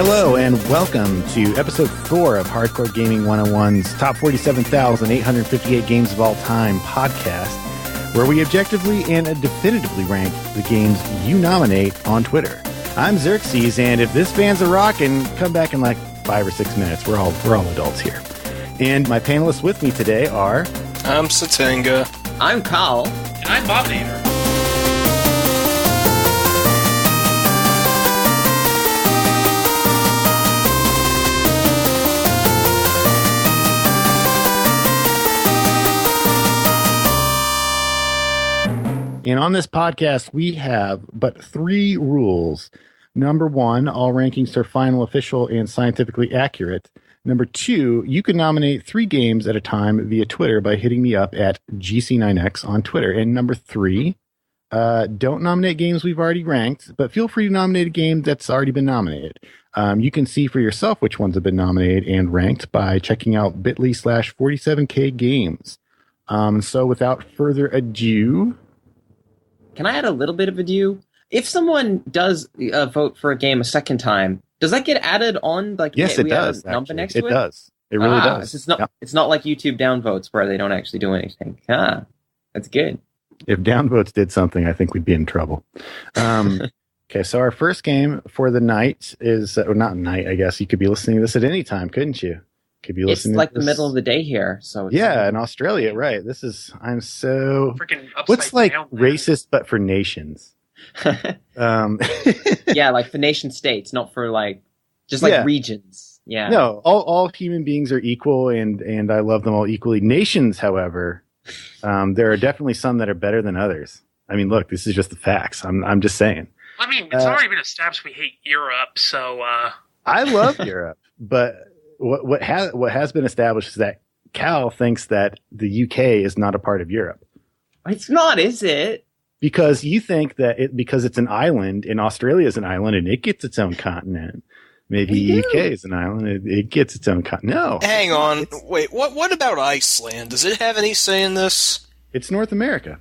Hello and welcome to episode 4 of Hardcore Gaming 101's Top 47,858 Games of All Time podcast, where we objectively and definitively rank the games you nominate on Twitter. I'm Xerxes, and if this band's a rockin', come back in like 5 or 6 minutes. We're all adults here. And my panelists with me today are... I'm Satanga. I'm Kyle. And I'm Bobnator. And on this podcast, we have but 3 rules. Number 1, all rankings are final, official, and scientifically accurate. Number 2, you can nominate 3 games at a time via Twitter by hitting me up at GC9X on Twitter. And number 3, don't nominate games we've already ranked, but feel free to nominate a game that's already been nominated. You can see for yourself which ones have been nominated and ranked by checking out bit.ly/47k games. So without further ado... Can I add a little bit of ado? If someone does vote for a game a second time, does that get added on? Like, yes, it does. Number next to it? It does. It really does. It's not like YouTube downvotes where they don't actually do anything. That's good. If downvotes did something, I think we'd be in trouble. Okay, so our first game for the night is, or not night, I guess. You could be listening to this at any time, couldn't you? Could be listening. It's like to this. The middle of the day here, so it's in Australia, right? I'm so freaking upside what's like down, racist, but for nations. Yeah, like for nation states, not for like just like regions. Yeah, no, all human beings are equal, and I love them all equally. Nations, however, there are definitely some that are better than others. I mean, look, this is just the facts. I'm just saying. I mean, it's already been established we hate Europe, so I love Europe, but. What has been established is that Cal thinks that the UK is not a part of Europe. It's not, is it? Because you think that because it's an island, and Australia is an island, and it gets its own continent. Maybe UK is an island, it gets its own continent. No. Hang on. Wait, what about Iceland? Does it have any say in this? It's North America.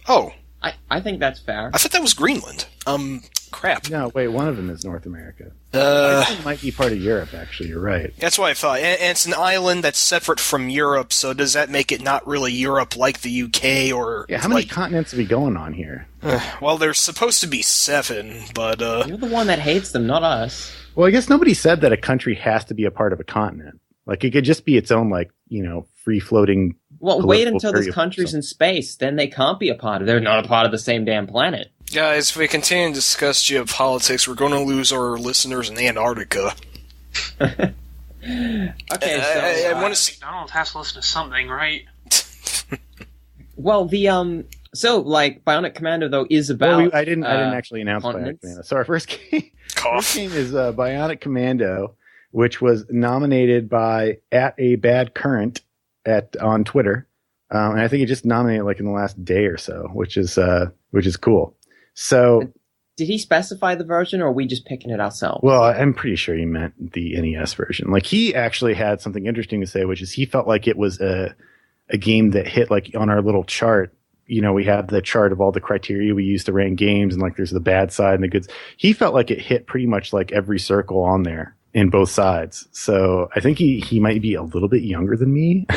Oh. I think that's fair. I thought that was Greenland. Crap. No, wait, one of them is North America. Iceland might be part of Europe, actually. You're right. That's what I thought. And it's an island that's separate from Europe, so does that make it not really Europe like the UK or... Yeah, how many continents are we going on here? Well, there's supposed to be 7, but... You're the one that hates them, not us. Well, I guess nobody said that a country has to be a part of a continent. Like, it could just be its own, like, free-floating... Well, wait until there's countries in space, then they can't be a part of it. They're not a part of the same damn planet. Guys, if we continue to discuss geopolitics, we're going to lose our listeners in Antarctica. Okay, I want to see... McDonald's has to listen to something, right? Well, so Bionic Commando though is about. Well, I didn't actually announce Bionic Commando. So our first game is Bionic Commando, which was nominated by @abadcurrent on Twitter, and I think it just nominated in the last day or so, which is cool. So, did he specify the version, or are we just picking it ourselves? Well, I'm pretty sure he meant the NES version. He actually had something interesting to say, which is he felt like it was a game that hit on our little chart. We have the chart of all the criteria we use to rank games, and there's the bad side and the good. He felt like it hit pretty much every circle on there in both sides. So I think he might be a little bit younger than me,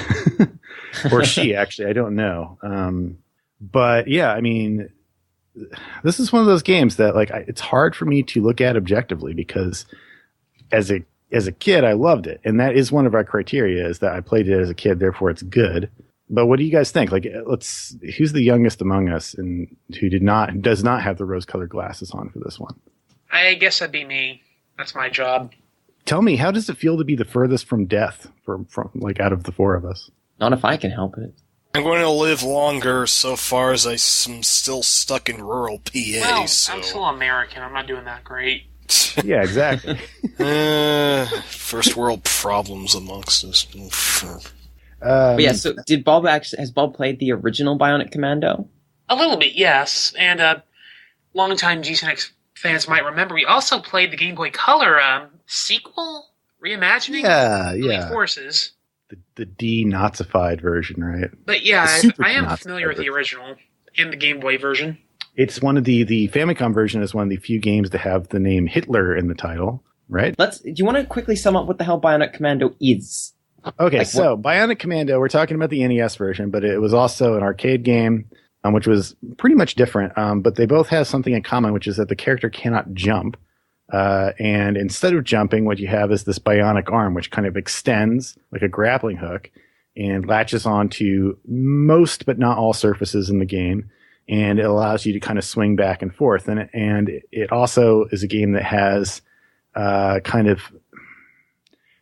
or she actually. I don't know. But yeah, I mean. This is one of those games that it's hard for me to look at objectively because as a kid I loved it, and that is one of our criteria is that I played it as a kid, therefore it's good. But what do you guys think? Who's the youngest among us and who does not have the rose-colored glasses on for this one? I guess that'd be me. That's my job. Tell me, how does it feel to be the furthest from death from out of the 4 of us? Not if I can help it. I'm going to live longer so far as I'm still stuck in rural PA. Well, so. I'm still American. I'm not doing that great. Yeah, exactly. First world problems amongst us. But yeah, so has Bob played the original Bionic Commando? A little bit, yes. And longtime GCNX fans might remember we also played the Game Boy Color sequel reimagining. Yeah. Forces. The denazified version, right? But yeah, I am familiar with the original and the Game Boy version. It's one of the Famicom version is one of the few games to have the name Hitler in the title. right? Do you want to quickly sum up what the hell Bionic Commando is? Okay, so Bionic Commando, we're talking about the NES version, but it was also an arcade game, which was pretty much different. But they both have something in common, which is that the character cannot jump. And instead of jumping, what you have is this bionic arm, which kind of extends like a grappling hook and latches onto most but not all surfaces in the game. And it allows you to kind of swing back and forth. And it also is a game that has kind of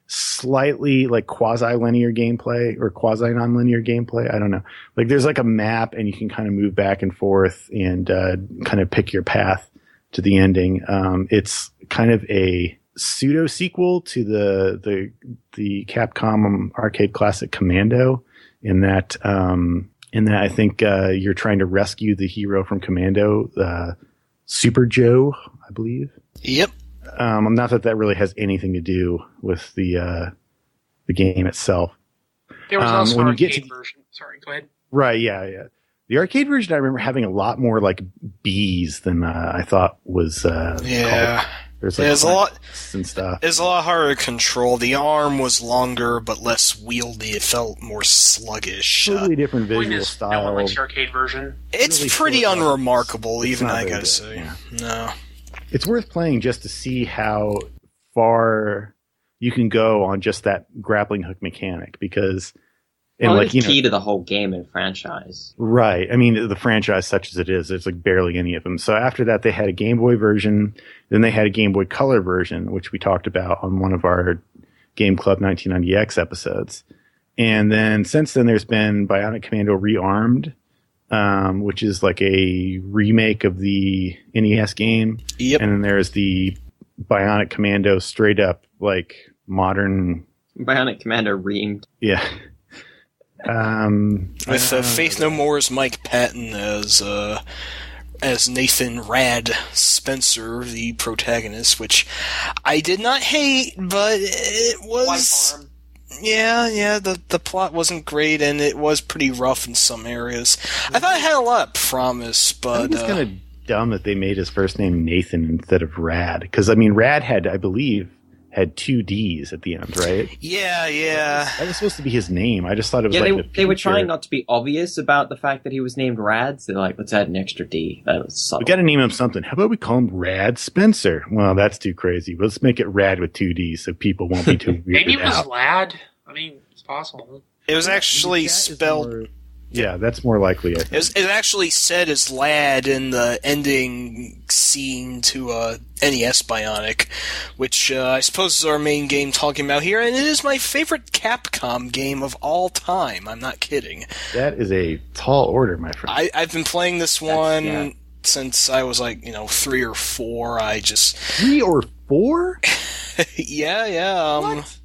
slightly like quasi-linear gameplay or quasi-non-linear gameplay. I don't know. Like there's like a map and you can kind of move back and forth and kind of pick your path to the ending. It's kind of a pseudo sequel to the Capcom arcade classic Commando in that I think you're trying to rescue the hero from Commando, Super Joe, I believe. Yep. Not that really has anything to do with the game itself. There was also an arcade version. Sorry, go ahead. Right, yeah. The arcade version, I remember having a lot more like bees than I thought was. Yeah. There's a lot and stuff. It's a lot harder to control. The arm was longer but less wieldy. It felt more sluggish. Totally different visual style. No one likes the arcade version. It's really pretty unremarkable, even I gotta say. Yeah. No. It's worth playing just to see how far you can go on just that grappling hook mechanic because. And like, key to the whole game and franchise. Right. I mean, the franchise, such as it is, there's like barely any of them. So after that, they had a Game Boy version. Then they had a Game Boy Color version, which we talked about on one of our Game Club 1990X episodes. And then since then, there's been Bionic Commando Rearmed, which is like a remake of the NES game. Yep. And then there's the Bionic Commando straight up, like modern. Bionic Commando Reamed. Yeah. With Faith No More's Mike Patton as Nathan Rad Spencer, the protagonist, which I did not hate, but it was the plot wasn't great and it was pretty rough in some areas. I thought it had a lot of promise, but I think it's kind of dumb that they made his first name Nathan instead of Rad, because I mean Rad had, I believe, had 2 D's at the end, right? Yeah. That was supposed to be his name. I just thought it was they were trying not to be obvious about the fact that he was named Rad, so they're like, let's add an extra D. That was subtle. We got to name him something. How about we call him Rad Spencer? Well, that's too crazy. Let's make it Rad with 2 D's so people won't be too weirded Maybe it was out. Lad. I mean, it's possible. It was actually spelled... Yeah, that's more likely, I think. It actually said as Lad in the ending scene to NES Bionic, which I suppose is our main game talking about here, and it is my favorite Capcom game of all time. I'm not kidding. That is a tall order, my friend. I've been playing this one since I was 3 or 4. 3 or 4? Yeah. What?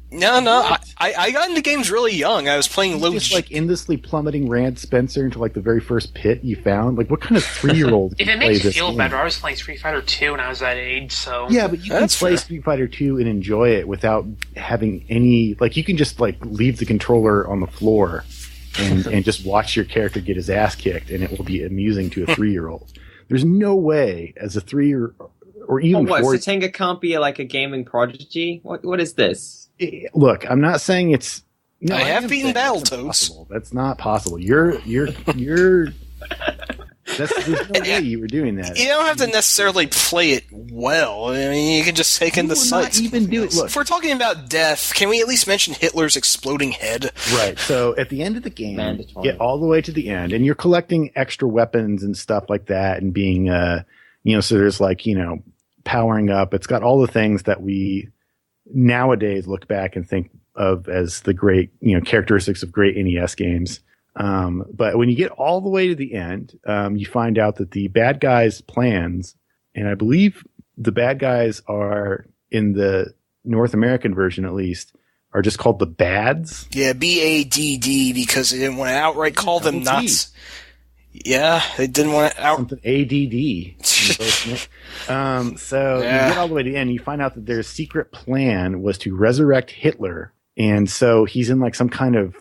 No. I got into games really young. I was playing low. Just endlessly plummeting Rand Spencer into the very first pit you found. Like, what kind of 3-year-old? If it makes you feel better, I was playing Street Fighter 2 when I was that age. So yeah, but you can play Street Fighter 2 and enjoy it without having any. You can just leave the controller on the floor and just watch your character get his ass kicked, and it will be amusing to a 3-year-old. There's no way as a 3 or even 4. Satenga can't be a gaming prodigy. What is this? Look, I'm not saying it's. No, I have beaten Battletoads. That's not possible. You're. There's no way you were doing that. You don't have to necessarily play it well. I mean, you can just take in the sights. Not even do it. Look, if we're talking about death, can we at least mention Hitler's exploding head? Right. So at the end of the game, get all the way to the end, and you're collecting extra weapons and stuff like that, and being, so there's powering up. It's got all the things that we nowadays look back and think of as the great, characteristics of great NES games. But when you get all the way to the end, you find out that the bad guys' plans, and I believe the bad guys are in the North American version at least, are just called the Bads. Yeah, BADD, because they didn't want to outright call them nuts. Yeah, they didn't want to something ADD. So you get all the way to the end, you find out that their secret plan was to resurrect Hitler, and so he's in some kind of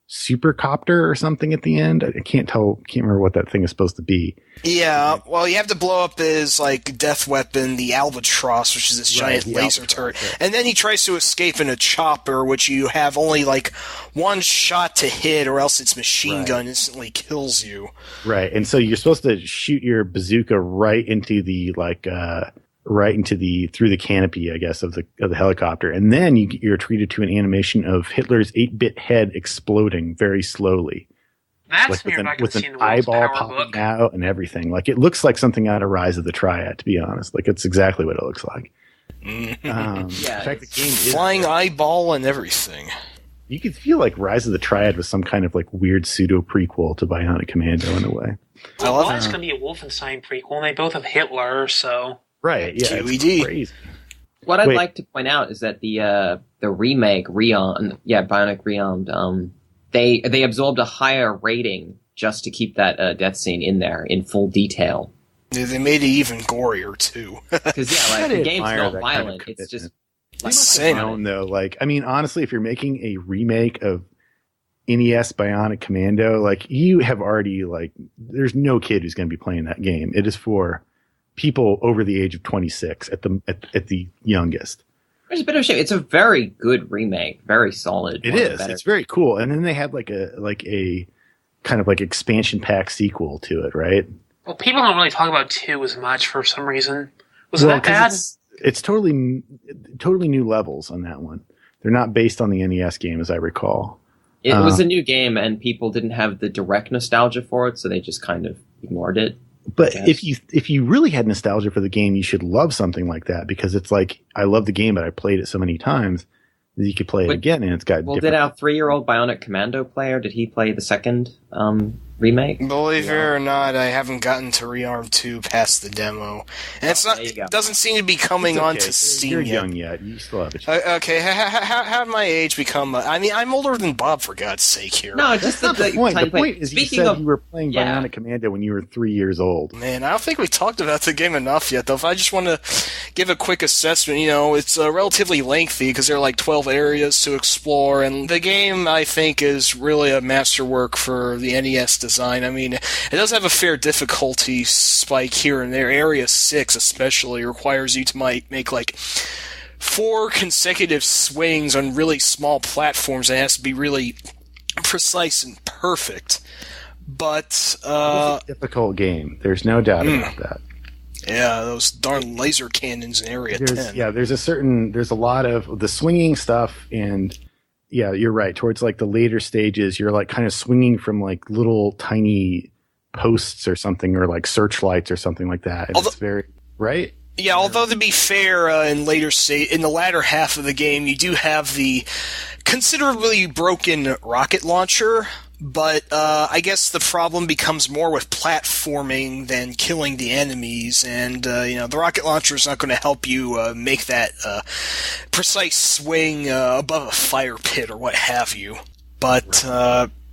supercopter or something at the end. I can't remember what that thing is supposed to be. Yeah, well, you have to blow up his like death weapon, the Albatross, which is this giant laser turret, and then he tries to escape in a chopper, which you have only like one shot to hit, or else its machine gun instantly kills you. Right, and so you're supposed to shoot your bazooka right into the through the canopy, I guess, of the helicopter, and then you're treated to an animation of Hitler's 8-bit head exploding very slowly. That's like with an eyeball popping out and everything. Like, it looks like something out of Rise of the Triad, to be honest. Like, it's exactly what it looks like. In fact, the game is flying eyeball and everything. You could feel like Rise of the Triad was some kind of like weird pseudo prequel to Bionic Commando in a way. I love it's going to be a Wolfenstein prequel, and they both have Hitler, so right, yeah, QED. Crazy. What I'd like to point out is that the remake Bionic Rearmed, they absorbed a higher rating just to keep that death scene in there in full detail. Yeah, they made it even gorier too. Because the game's not violent; it's just insane. Though, like, I mean, honestly, if you're making a remake of NES Bionic Commando, like, you have already there's no kid who's going to be playing that game. It is for people over the age of 26 at the youngest. It's a bit of a shame. It's a very good remake, very solid. It is. It's very cool. And then they had a kind of like expansion pack sequel to it, right? Well, people don't really talk about 2 as much for some reason. Was that bad? It's totally new levels on that one. They're not based on the NES game, as I recall. It was a new game, and people didn't have the direct nostalgia for it, so they just kind of ignored it. But if you really had nostalgia for the game, you should love something like that, because it's like, I love the game, but I played it so many times that you could play it again, and it's got different... did our 3-year-old Bionic Commando player, did he play the second remake? Believe it or not, I haven't gotten to Rearm 2 past the demo. And it doesn't seem to be coming onto Steam You're yet. young yet. You still have a chance. Okay, how did my age become... I mean, I'm older than Bob, for God's sake, here. No, just the point. The point is, you said you were playing Yeah. Bionic Commando when you were 3 years old. Man, I don't think we talked about the game enough yet, though. If I just want to give a quick assessment, it's relatively lengthy because there are like 12 areas to explore, and the game, I think, is really a masterwork for the NES design. I mean, it does have a fair difficulty spike here and there. Area 6 especially requires you to make like 4 consecutive swings on really small platforms, and it has to be really precise and perfect. But It's a difficult game. There's no doubt about that. Yeah, those darn laser cannons in Area 10. Yeah, there's a lot of the swinging stuff, and yeah, you're right. Towards like the later stages, you're like kind of swinging from like little tiny posts or something, or like searchlights or something like that. And it's very right. Yeah, although to be fair, in the latter half of the game, you do have the considerably broken rocket launcher. But I guess the problem becomes more with platforming than killing the enemies, and the rocket launcher is not going to help you make that precise swing above a fire pit or what have you. But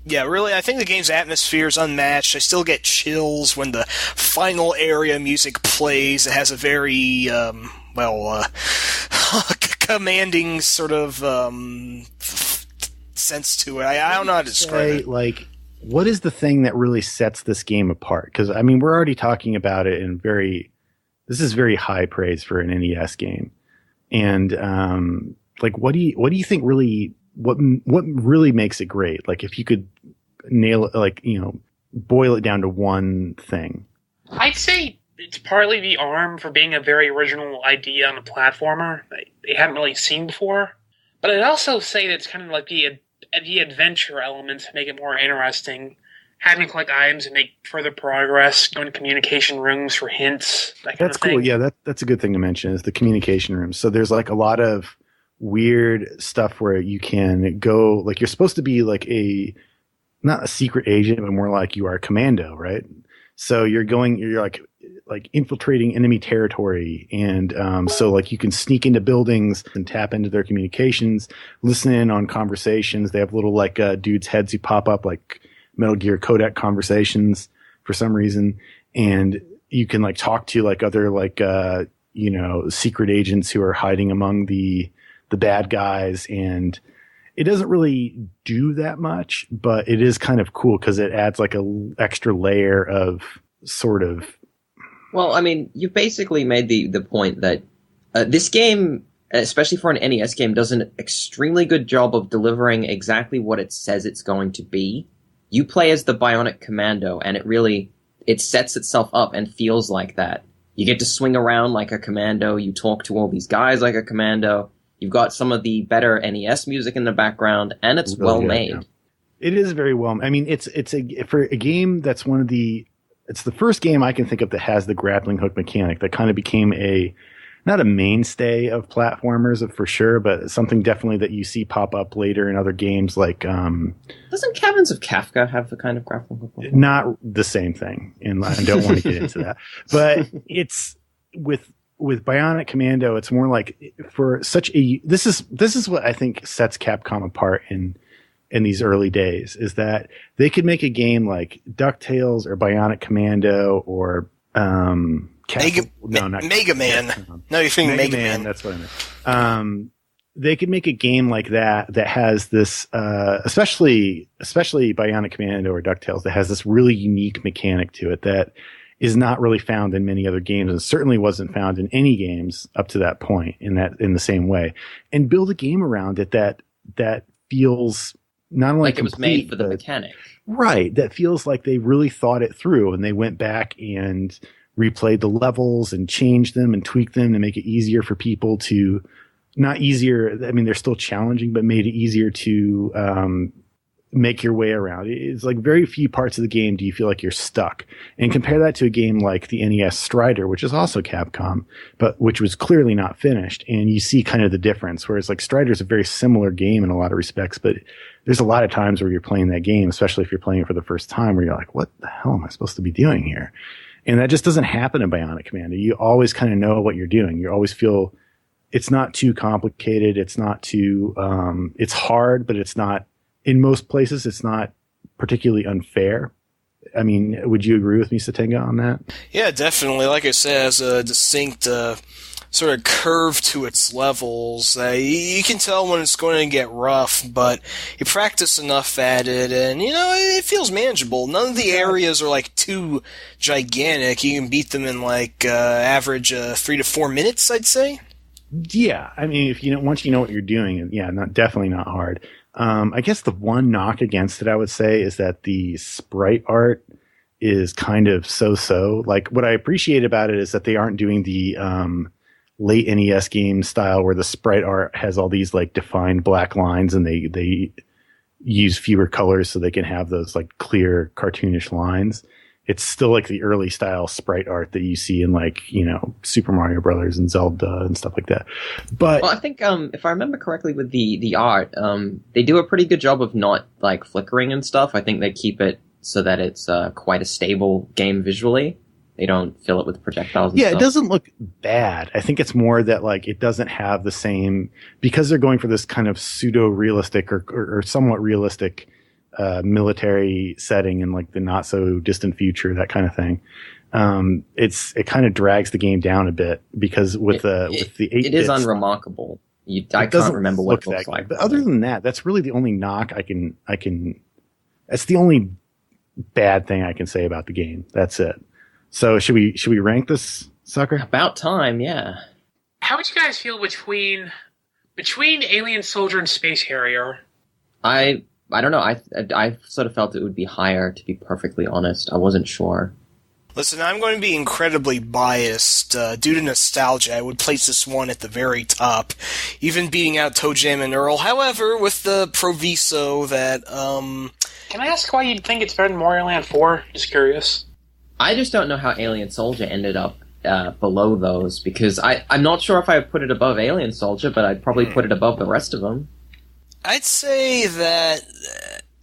yeah, really, I think the game's atmosphere is unmatched. I still get chills when the final area music plays. It has a very commanding sort of sense to it. I don't know how to describe it. Like, what is the thing that really sets this game apart? Because I mean, we're already talking about it in this is very high praise for an NES game, and like, what do you think really what really makes it great? Like, if you could nail it, like, boil it down to one thing. I'd say it's partly the ARM for being a very original idea on a platformer that they hadn't really seen before. But I'd also say that it's kind of like the adventure element to make it more interesting. Having to collect items and make further progress, going to communication rooms for hints, that kind of thing. That's cool. Yeah, that's a good thing to mention, is the communication rooms. So there's like a lot of weird stuff where you can go, like, you're supposed to be like not a secret agent, but more like you are a commando, right? So you're like infiltrating enemy territory, and so like you can sneak into buildings and tap into their communications, listen in on conversations. They have little like dudes' heads who pop up like Metal Gear codec conversations for some reason, and you can like talk to like other like secret agents who are hiding among the bad guys, and it doesn't really do that much, but it is kind of cool because it adds like a extra layer of sort of. Well, I mean, you basically made the point that this game, especially for an NES game, does an extremely good job of delivering exactly what it says it's going to be. You play as the Bionic Commando, and it sets itself up and feels like that. You get to swing around like a commando. You talk to all these guys like a commando. You've got some of the better NES music in the background, and it's really well made. Yeah. It is very well. I mean, it's for a game that's it's the first game I can think of that has the grappling hook mechanic that kind of became not a mainstay of platformers for sure, but something definitely that you see pop up later in other games like. Doesn't Caverns of Kafka have the kind of grappling hook? Not the same thing, and I don't want to get into that. But it's with Bionic Commando, it's more like for such a. This is what I think sets Capcom apart in these early days is that they could make a game like DuckTales or Bionic Commando or. Mega Man. No, you're thinking Mega Man. That's what I meant. They could make a game like that has this, especially Bionic Commando or DuckTales, that has this really unique mechanic to it that is not really found in many other games, and certainly wasn't found in any games up to that point in the same way. And build a game around it that feels not only like it was made for the mechanic, right? That feels like they really thought it through, and they went back and replayed the levels and changed them and tweaked them to make it easier for people to, not easier, I mean, they're still challenging, but made it easier to make your way around. It's like very few parts of the game do you feel like you're stuck. And compare that to a game like the NES Strider, which is also Capcom, but which was clearly not finished. And you see kind of the difference, whereas like Strider is a very similar game in a lot of respects, but there's a lot of times where you're playing that game, especially if you're playing it for the first time, where you're like, what the hell am I supposed to be doing here? And that just doesn't happen in Bionic Commando. You always kind of know what you're doing. You always feel it's not too complicated. It's not too, it's hard, but it's not, in most places, it's not particularly unfair. I mean, would you agree with me, Satenga, on that? Yeah, definitely. Like I said, it has a distinct sort of curve to its levels. You can tell when it's going to get rough, but you practice enough at it, and it feels manageable. None of the areas are like too gigantic. You can beat them in like average 3 to 4 minutes, I'd say. Yeah, I mean, if once you know what you're doing, yeah, definitely not hard. I guess the one knock against it, I would say, is that the sprite art is kind of so-so. Like, what I appreciate about it is that they aren't doing the late NES game style where the sprite art has all these like defined black lines, and they use fewer colors so they can have those like clear cartoonish lines. It's still like the early style sprite art that you see in like, Super Mario Brothers and Zelda and stuff like that. But I think if I remember correctly with the art, they do a pretty good job of not like flickering and stuff. I think they keep it so that it's quite a stable game visually. They don't fill it with projectiles and stuff. It doesn't look bad. I think it's more that like it doesn't have the same, because they're going for this kind of pseudo realistic or somewhat realistic military setting in like the not so distant future, that kind of thing. It kind of drags the game down a bit because with the 8-bits, it is unremarkable. I can't remember what it looks like. But other than that, that's really the only knock I can. That's the only bad thing I can say about the game. That's it. So should we rank this sucker? About time, yeah. How would you guys feel between Alien Soldier and Space Harrier? I don't know. I sort of felt it would be higher, to be perfectly honest. I wasn't sure. Listen, I'm going to be incredibly biased. Due to nostalgia, I would place this one at the very top, even beating out Toe Jam and Earl. However, with the proviso that... Can I ask why you'd think it's better than Mario Land 4? Just curious. I just don't know how Alien Soldier ended up below those, because I'm not sure if I would put it above Alien Soldier, but I'd probably put it above the rest of them. I'd say that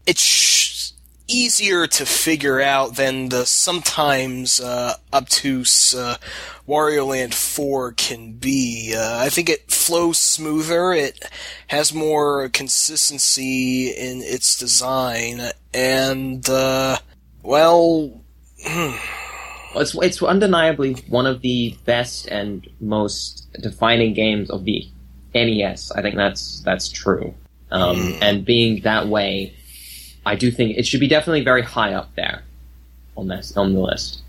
it's easier to figure out than the sometimes obtuse Wario Land 4 can be. I think it flows smoother, it has more consistency in its design, and, It's undeniably one of the best and most defining games of the NES. I think that's true. And being that way, I do think it should be definitely very high up there on the list.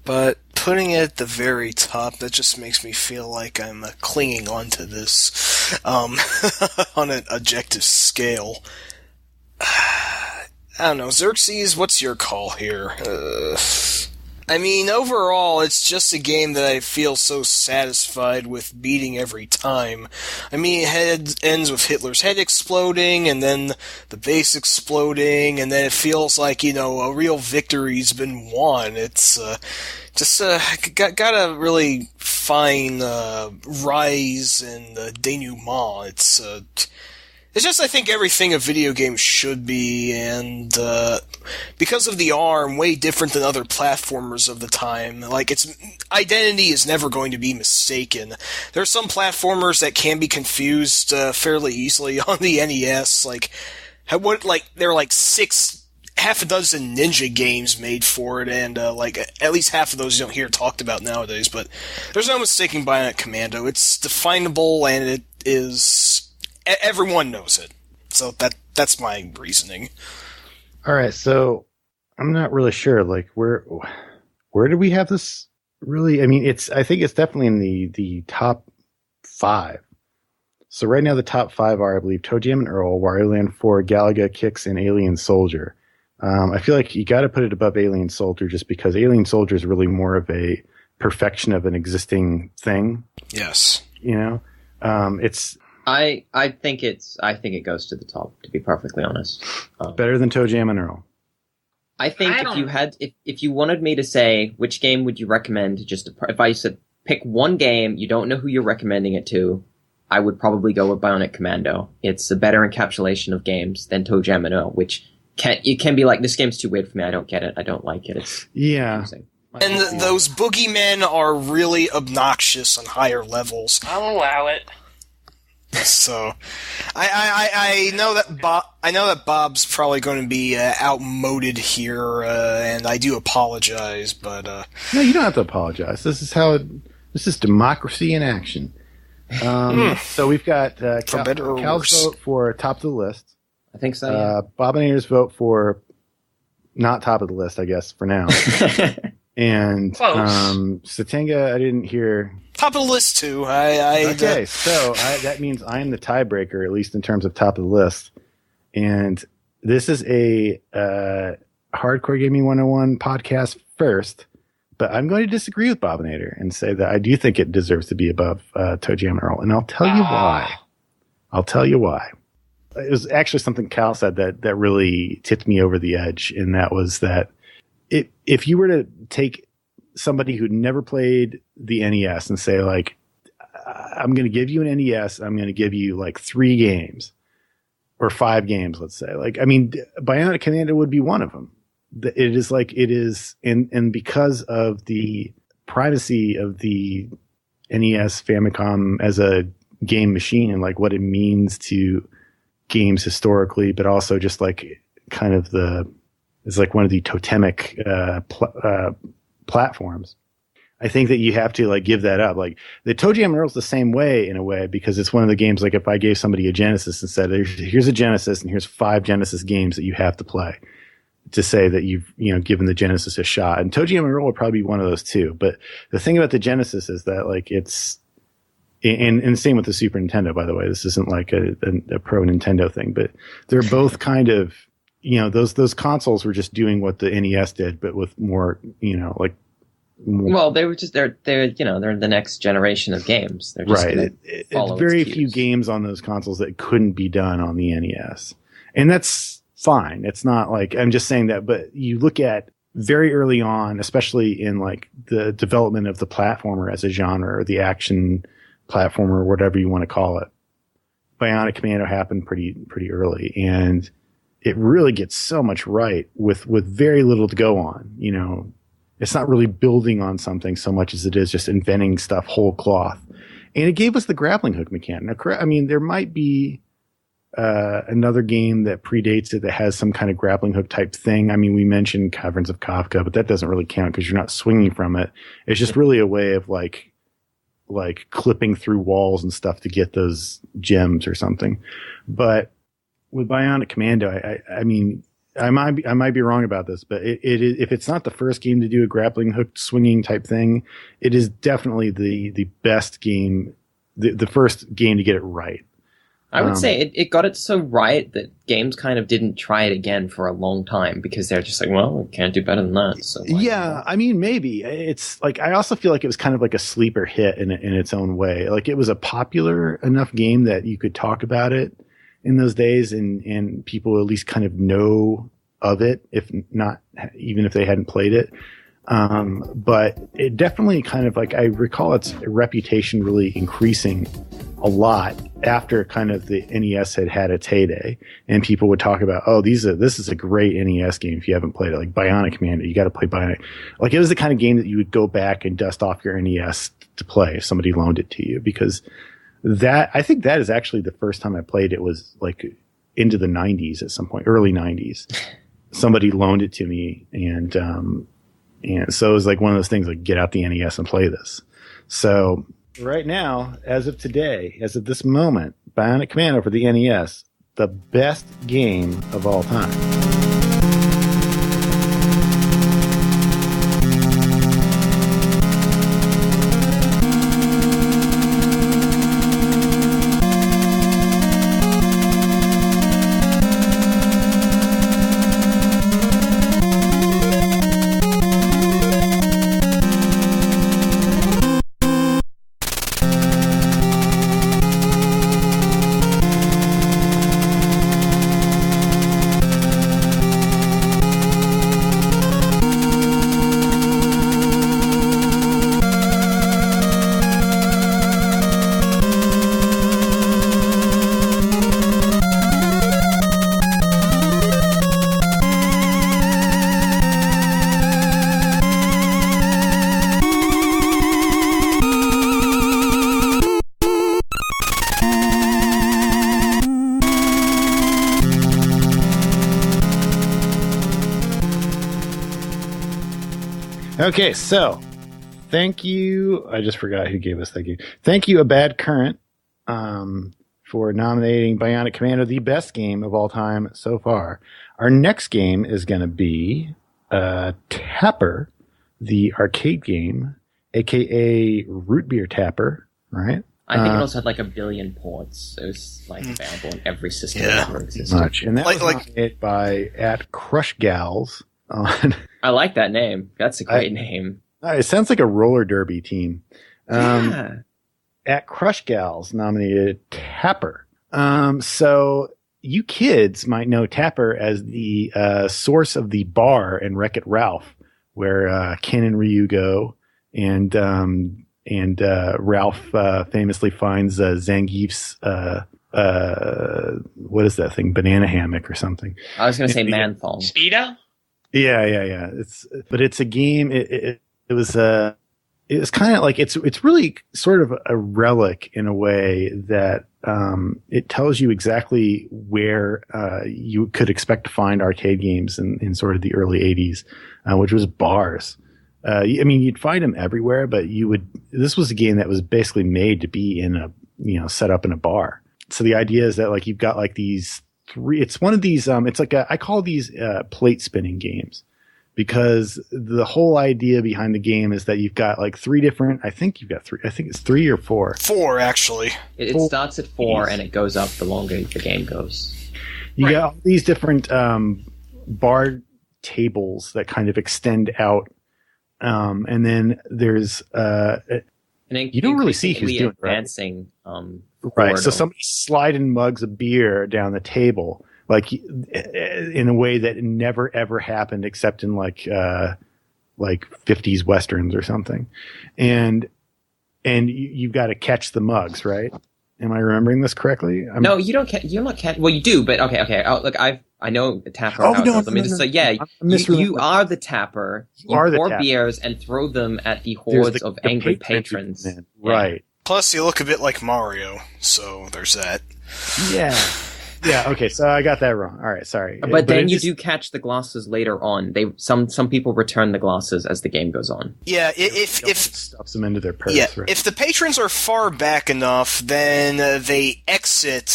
But putting it at the very top, that just makes me feel like I'm clinging on to this on an objective scale. I don't know. Xerxes, what's your call here? I mean, overall, it's just a game that I feel so satisfied with beating every time. I mean, it ends with Hitler's head exploding, and then the base exploding, and then it feels like, a real victory's been won. It's just got a really fine rise in the denouement. It's just, I think, everything a video game should be, and because of the ARM, way different than other platformers of the time. Like, its identity is never going to be mistaken. There are some platformers that can be confused fairly easily on the NES. There are half a dozen Ninja games made for it, and at least half of those you don't hear talked about nowadays. But there's no mistaking Bionic Commando. It's definable, and it is. Everyone knows it. So that's my reasoning. All right, so I'm not really sure. Like, where did we have this? Really, I mean, I think it's definitely in the top 5. So right now the top 5 are, I believe, Toe Jam and Earl, Wario Land 4, Galaga, Kicks, and Alien Soldier. I feel like you got to put it above Alien Soldier just because Alien Soldier is really more of a perfection of an existing thing. Yes. It's. I think it goes to the top, to be perfectly honest. Better than Toe Jam and Earl. I think if you wanted me to say which game would you recommend, if I said pick one game, you don't know who you're recommending it to, I would probably go with Bionic Commando. It's a better encapsulation of games than Toe Jam and Earl, which it can be like, this game's too weird for me, I don't get it, I don't like it, it's confusing. And those boogeymen are really obnoxious on higher levels. I'll allow it. So, I know that Bob's probably going to be outmoded here, and I do apologize, but no, you don't have to apologize. This is democracy in action. So we've got Cal's vote for top of the list. I think so. Yeah. Bobinator's vote for not top of the list, I guess, for now. And Satenga, I didn't hear. Top of the list too. So that means I'm the tiebreaker, at least in terms of top of the list. And this is a Hardcore Gaming 101 podcast first, but I'm going to disagree with Bobinator and say that I do think it deserves to be above Toe Jam and Earl, and I'll tell you why. It was actually something Cal said that really tipped me over the edge, and that was that if you were to take somebody who'd never played the NES and say, like, I'm going to give you an NES, I'm going to give you like 3 games or 5 games, let's say. Like, I mean, Bionic Commando would be one of them. It is, and because of the privacy of the NES Famicom as a game machine and like what it means to games historically, but also just like kind of it's like one of the totemic platforms. I think that you have to like give that up. Like the Toe Jam and Earl's the same way in a way, because it's one of the games, like if I gave somebody a Genesis and said, here's a Genesis and here's 5 Genesis games that you have to play to say that you've, given the Genesis a shot. And Toe Jam and Earl would probably be one of those too. But the thing about the Genesis is that like it's, and same with the Super Nintendo, by the way, this isn't like a pro Nintendo thing, but they're both kind of, those consoles were just doing what the NES did, but with more, like. Well, they were just they're the next generation of games. They're just right. It's very few games on those consoles that couldn't be done on the NES, and that's fine. It's not like I'm just saying that, but you look at very early on, especially in like the development of the platformer as a genre or the action platformer or whatever you want to call it. Bionic Commando happened pretty early, and it really gets so much right with very little to go on. It's not really building on something so much as it is just inventing stuff whole cloth. And it gave us the grappling hook mechanic. Now, I mean, there might be another game that predates it that has some kind of grappling hook type thing. I mean, we mentioned Caverns of Kafka, but that doesn't really count because you're not swinging from it. It's just really a way of like clipping through walls and stuff to get those gems or something. But with Bionic Commando, I mean, I might be wrong about this, but it is, if it's not the first game to do a grappling hook swinging type thing, it is definitely the best game, the first game to get it right. I would say it got it so right that games kind of didn't try it again for a long time because they're just like, well, we can't do better than that. So yeah, I mean, maybe it's like I also feel like it was kind of like a sleeper hit in its own way. Like it was a popular enough game that you could talk about it in those days, and people at least kind of know of it, if not even if they hadn't played it. But it definitely kind of like I recall its reputation really increasing a lot after kind of the NES had its heyday, and people would talk about, oh, this is a great NES game if you haven't played it, like Bionic Commando, you got to play Bionic. Like it was the kind of game that you would go back and dust off your NES to play if somebody loaned it to you, because I think that is actually the first time I played it was like into the 90s at some point, early 90s. Somebody loaned it to me, and so it was like one of those things like get out the NES and play this. So right now, as of today, as of this moment, Bionic Commando for the NES, the best game of all time. Okay, so thank you. I just forgot who gave us that game. Thank you, A Bad Current, for nominating Bionic Commando, the best game of all time so far. Our next game is going to be Tapper, the arcade game, aka Root Beer Tapper, right? I think it also had like 1 billion ports. It was like available in every system that ever existed. Much. And that was nominated by @CrushGals. I like that name. That's a great name. It sounds like a roller derby team. @CrushGals nominated Tapper. So you kids might know Tapper as the source of the bar in Wreck-It Ralph, where Ken and Ryu go, and Ralph famously finds Zangief's what is that thing? Banana hammock or something. I was going to say man thong. Speedo? Yeah. It's a game. It was kind of like it's really sort of a relic in a way that it tells you exactly where you could expect to find arcade games in sort of the early 80s, which was bars. I mean, you'd find them everywhere, but this was a game that was basically made to be set up in a bar. So the idea is that like you've got like these it's one of these, it's like I call these plate spinning games, because the whole idea behind the game is that you've got like I think it's 3 or 4. 4, actually. It starts at 4 and it goes up the longer the game goes. You got all these different bar tables that kind of extend out. And then there's you don't really see who's doing advancing. Right. So somebody's sliding mugs of beer down the table, like in a way that never ever happened except in like 50s westerns or something. And you've got to catch the mugs, right? Am I remembering this correctly? No, you don't. You're not catch. Well, you do, but okay. Look, I know the tapper. You are the tapper. You pour beers and throw them at the hordes of angry patrons. Right. Plus, you look a bit like Mario, so there's that. Yeah. Yeah. Okay. So I got that wrong. All right. Sorry. But then you do catch the glasses later on. Some people return the glasses as the game goes on. Yeah. If stuffs them into their purse. Yeah. Right? If the patrons are far back enough, then they exit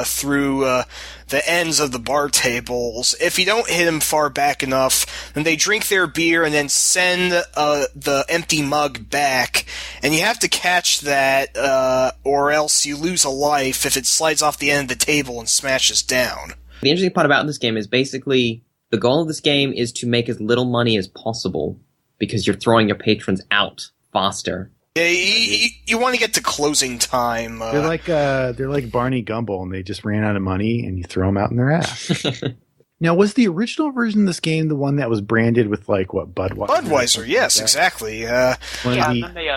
through the ends of the bar tables. If you don't hit them far back enough, then they drink their beer and then send the empty mug back, and you have to catch that, or else you lose a life if it slides off the end of the table and smashes down. The interesting part about this game is basically the goal of this game is to make as little money as possible because you're throwing your patrons out faster. Yeah, you want to get to closing time. They're like Barney Gumble, and they just ran out of money, and you throw them out in their ass. Now, was the original version of this game the one that was branded with Budweiser? Budweiser, yes, exactly. And then they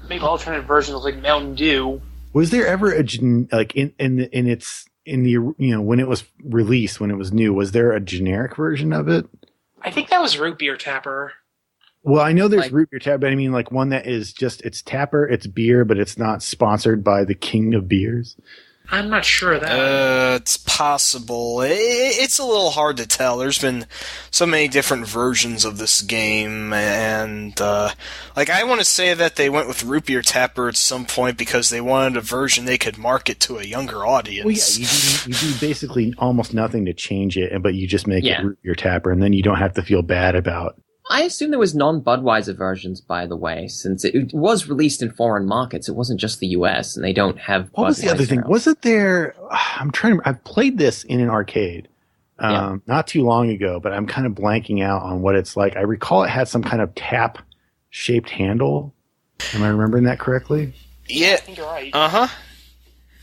made alternate versions like Mountain Dew. Was there ever when it was released, when it was new, was there a generic version of it? I think that was Root Beer Tapper. Well, I know there's root beer tapper, but I mean one that is just, it's tapper, it's beer, but it's not sponsored by the king of beers. I'm not sure of that. It's possible. It's a little hard to tell. There's been so many different versions of this game, and I want to say that they went with Root Beer Tapper at some point because they wanted a version they could market to a younger audience. Well, yeah, you do basically almost nothing to change it, but you just make it Root Beer Tapper, and then you don't have to feel bad about. I assume there was non-Budweiser versions, by the way, since it was released in foreign markets. It wasn't just the US, and they don't have What was the other thing? Wasn't there... I've played this in an arcade not too long ago, but I'm kind of blanking out on what it's like. I recall it had some kind of tap-shaped handle. Am I remembering that correctly? Yeah. I think you're right. Uh-huh.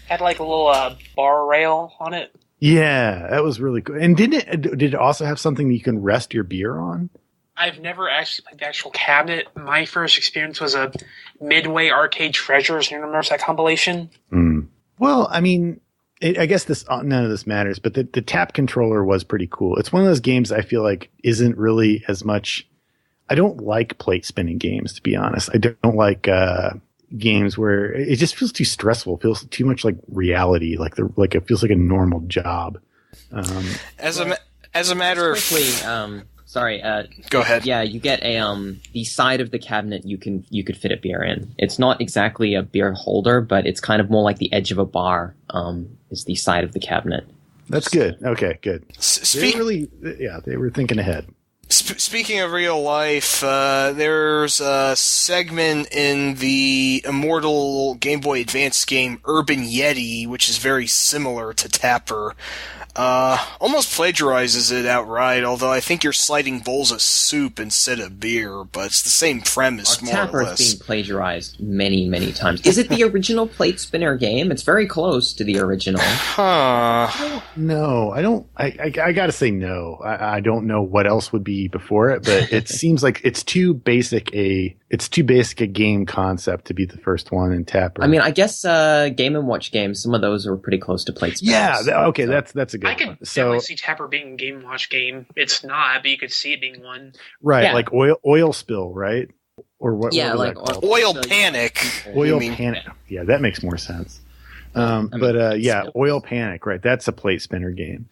Had a little bar rail on it. Yeah, that was really cool. And did it also have something that you can rest your beer on? I've never actually played the actual cabinet. My first experience was a Midway Arcade Treasures. You remember that compilation? Mm. Well, I mean, I guess none of this matters, but the tap controller was pretty cool. It's one of those games I feel like isn't really as much. I don't like plate spinning games, to be honest. I don't like games where it just feels too stressful. It feels too much like reality. It feels like a normal job. As a matter of Sorry. Go ahead. Yeah, you get the side of the cabinet you could fit a beer in. It's not exactly a beer holder, but it's kind of more like the edge of a bar. Is the side of the cabinet. That's good. Okay, good. They were thinking ahead. Speaking of real life, there's a segment in the immortal Game Boy Advance game Urban Yeti, which is very similar to Tapper. Almost plagiarizes it outright, although I think you're sliding bowls of soup instead of beer, but it's the same premise, more Tapper or less. is being plagiarized many, many times. Is it the original plate spinner game? It's very close to the original. No, I don't. I gotta say no. I don't know what else would be before it, but it seems like it's too basic a game concept to be the first one in Tapper. I mean, I guess Game & Watch games, some of those are pretty close to plate spinners. Yeah, okay, that's a good one. I could definitely see Tapper being a Game & Watch game. It's not, but you could see it being one. Right, yeah. like oil spill, right? Or what? Yeah, what like Oil Panic. Oil Panic. Yeah, that makes more sense. Oil Panic, right? That's a plate spinner game.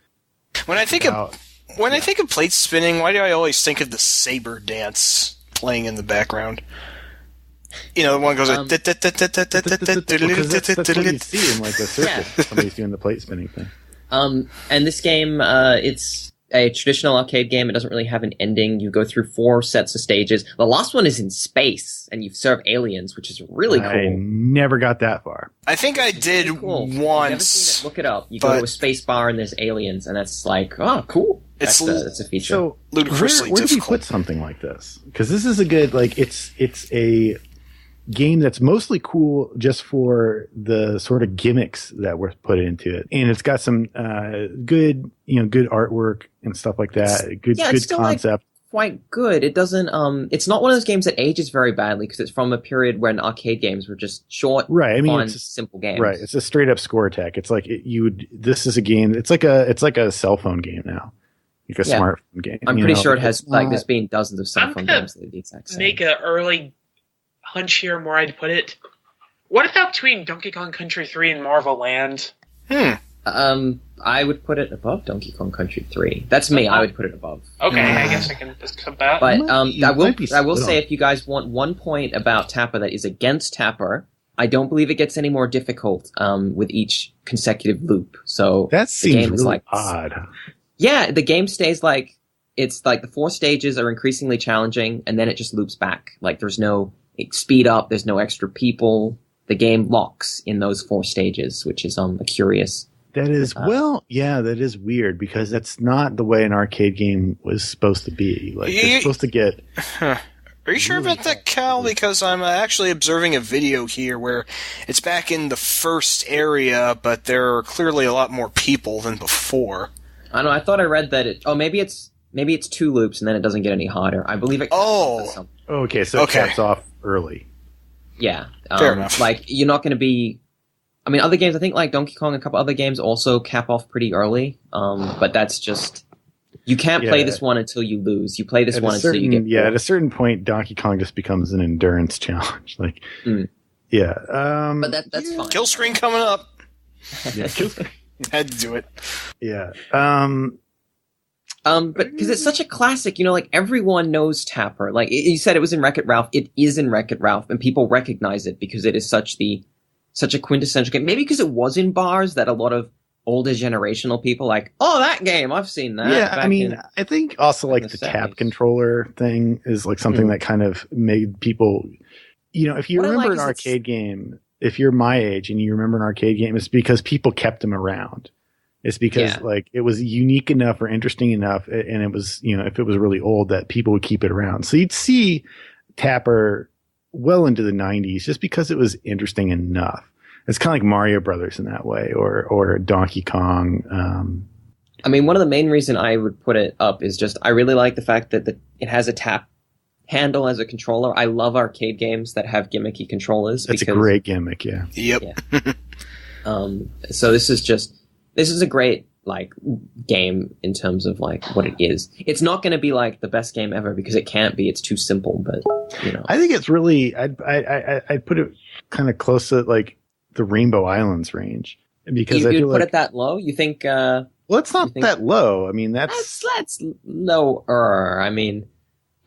When I think of plate spinning, why do I always think of the saber dance playing in the background? You know, the one goes like... Because that's what you see in like a circus. Somebody's doing the plate spinning thing. And this game, it's a traditional arcade game. It doesn't really have an ending. You go through 4 sets of stages. The last one is in space, and you serve aliens, which is really cool. I never got that far. I think I did really cool. once. If you've never seen it, look it up. You go to a space bar, and there's aliens, and that's like, oh, cool. That's a feature. So ludicrously where do we difficult. put something like this? Because this is a good, it's a game that's mostly cool just for the sort of gimmicks that were put into it, and it's got some good artwork and stuff like that. Good concept. Quite good. It doesn't. It's not one of those games that ages very badly because it's from a period when arcade games were just short, right? I mean, fun, simple games. Right. It's a straight up score attack. It's like this is a game. It's like a cell phone game now. Like a smartphone game. I'm pretty sure it has there's been dozens of cell phone games that are the exact same. Make an early hunch here where I'd put it. What about between Donkey Kong Country 3 and Marvel Land? I would put it above Donkey Kong Country 3. That's me. I would put it above. Okay, I guess I can accept that. But I will say, if you guys want 1 point about Tapper that is against Tapper, I don't believe it gets any more difficult with each consecutive loop. So that seems game is really like, odd. Yeah, the game stays like it's like the 4 stages are increasingly challenging, and then it just loops back. Like there's no speed up, there's no extra people. The game locks in those 4 stages, which is a curious. That is that is weird because that's not the way an arcade game was supposed to be. Like it's supposed to get. Are you sure about that, Cal? Because I'm actually observing a video here where it's back in the first area, but there are clearly a lot more people than before. I don't know. I thought I read that it. Oh, maybe it's 2 loops and then it doesn't get any harder. I believe it. Okay, so it caps off early. Yeah, fair enough. Like you're not going to be. I mean, other games. I think like Donkey Kong, and a couple other games also cap off pretty early. But that's just. You can't play this one until you lose. You play this one until you get bored. Yeah, at a certain point, Donkey Kong just becomes an endurance challenge. Like, yeah. But that's fine. Kill screen coming up. Yeah, kill screen. Had to do it. Yeah. But because it's such a classic, like everyone knows Tapper. Like you said, it was in Wreck-It Ralph. It is in Wreck-It Ralph, and people recognize it because it is such a quintessential game. Maybe because it was in bars that a lot of older generational people like, oh, that game, I've seen that. Yeah, I mean, I think also like the tap controller thing is like something that kind of made people, if you remember an arcade game, if you're my age and you remember an arcade game, it's because people kept them around. It's because like it was unique enough or interesting enough, and it was, if it was really old, that people would keep it around. So you'd see Tapper well into the 90s just because it was interesting enough. It's kind of like Mario Brothers in that way, or Donkey Kong. I mean, one of the main reasons I would put it up is just I really like the fact that it has a tap handle as a controller. I love arcade games that have gimmicky controllers. That's a great gimmick, yeah. Yep. Yeah. So this is a great like game in terms of like what it is. It's not going to be like the best game ever because it can't be. It's too simple, but I think it's really. I'd put it kind of close to like the Rainbow Islands range because I feel put it that low. You think? Well, it's not that low. I mean, that's lower. I mean,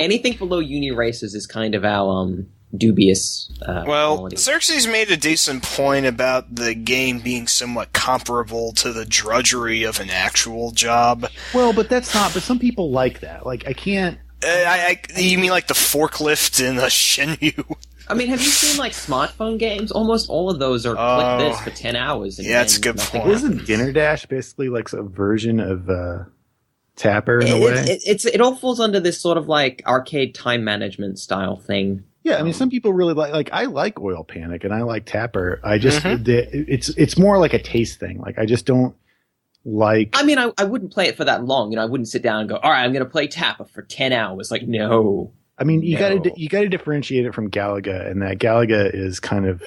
anything below Uni Races is kind of our dubious. Well, Xerxes made a decent point about the game being somewhat comparable to the drudgery of an actual job. Well, but that's not. But some people like that. Like I can't. You mean like the forklift in the Shenmue? I mean, have you seen like smartphone games? Almost all of those are click this for 10 hours. And that's a good point. Isn't Dinner Dash basically like a version of Tapper in a way? It all falls under this sort of like arcade time management style thing. Yeah, I mean, some people really like I like Oil Panic and I like Tapper. I just it's more like a taste thing. Like I just don't like. I mean, I wouldn't play it for that long. I wouldn't sit down and go, all right, I'm going to play Tapper for 10 hours. Like, no. I mean, you got to differentiate it from Galaga, and that Galaga is kind of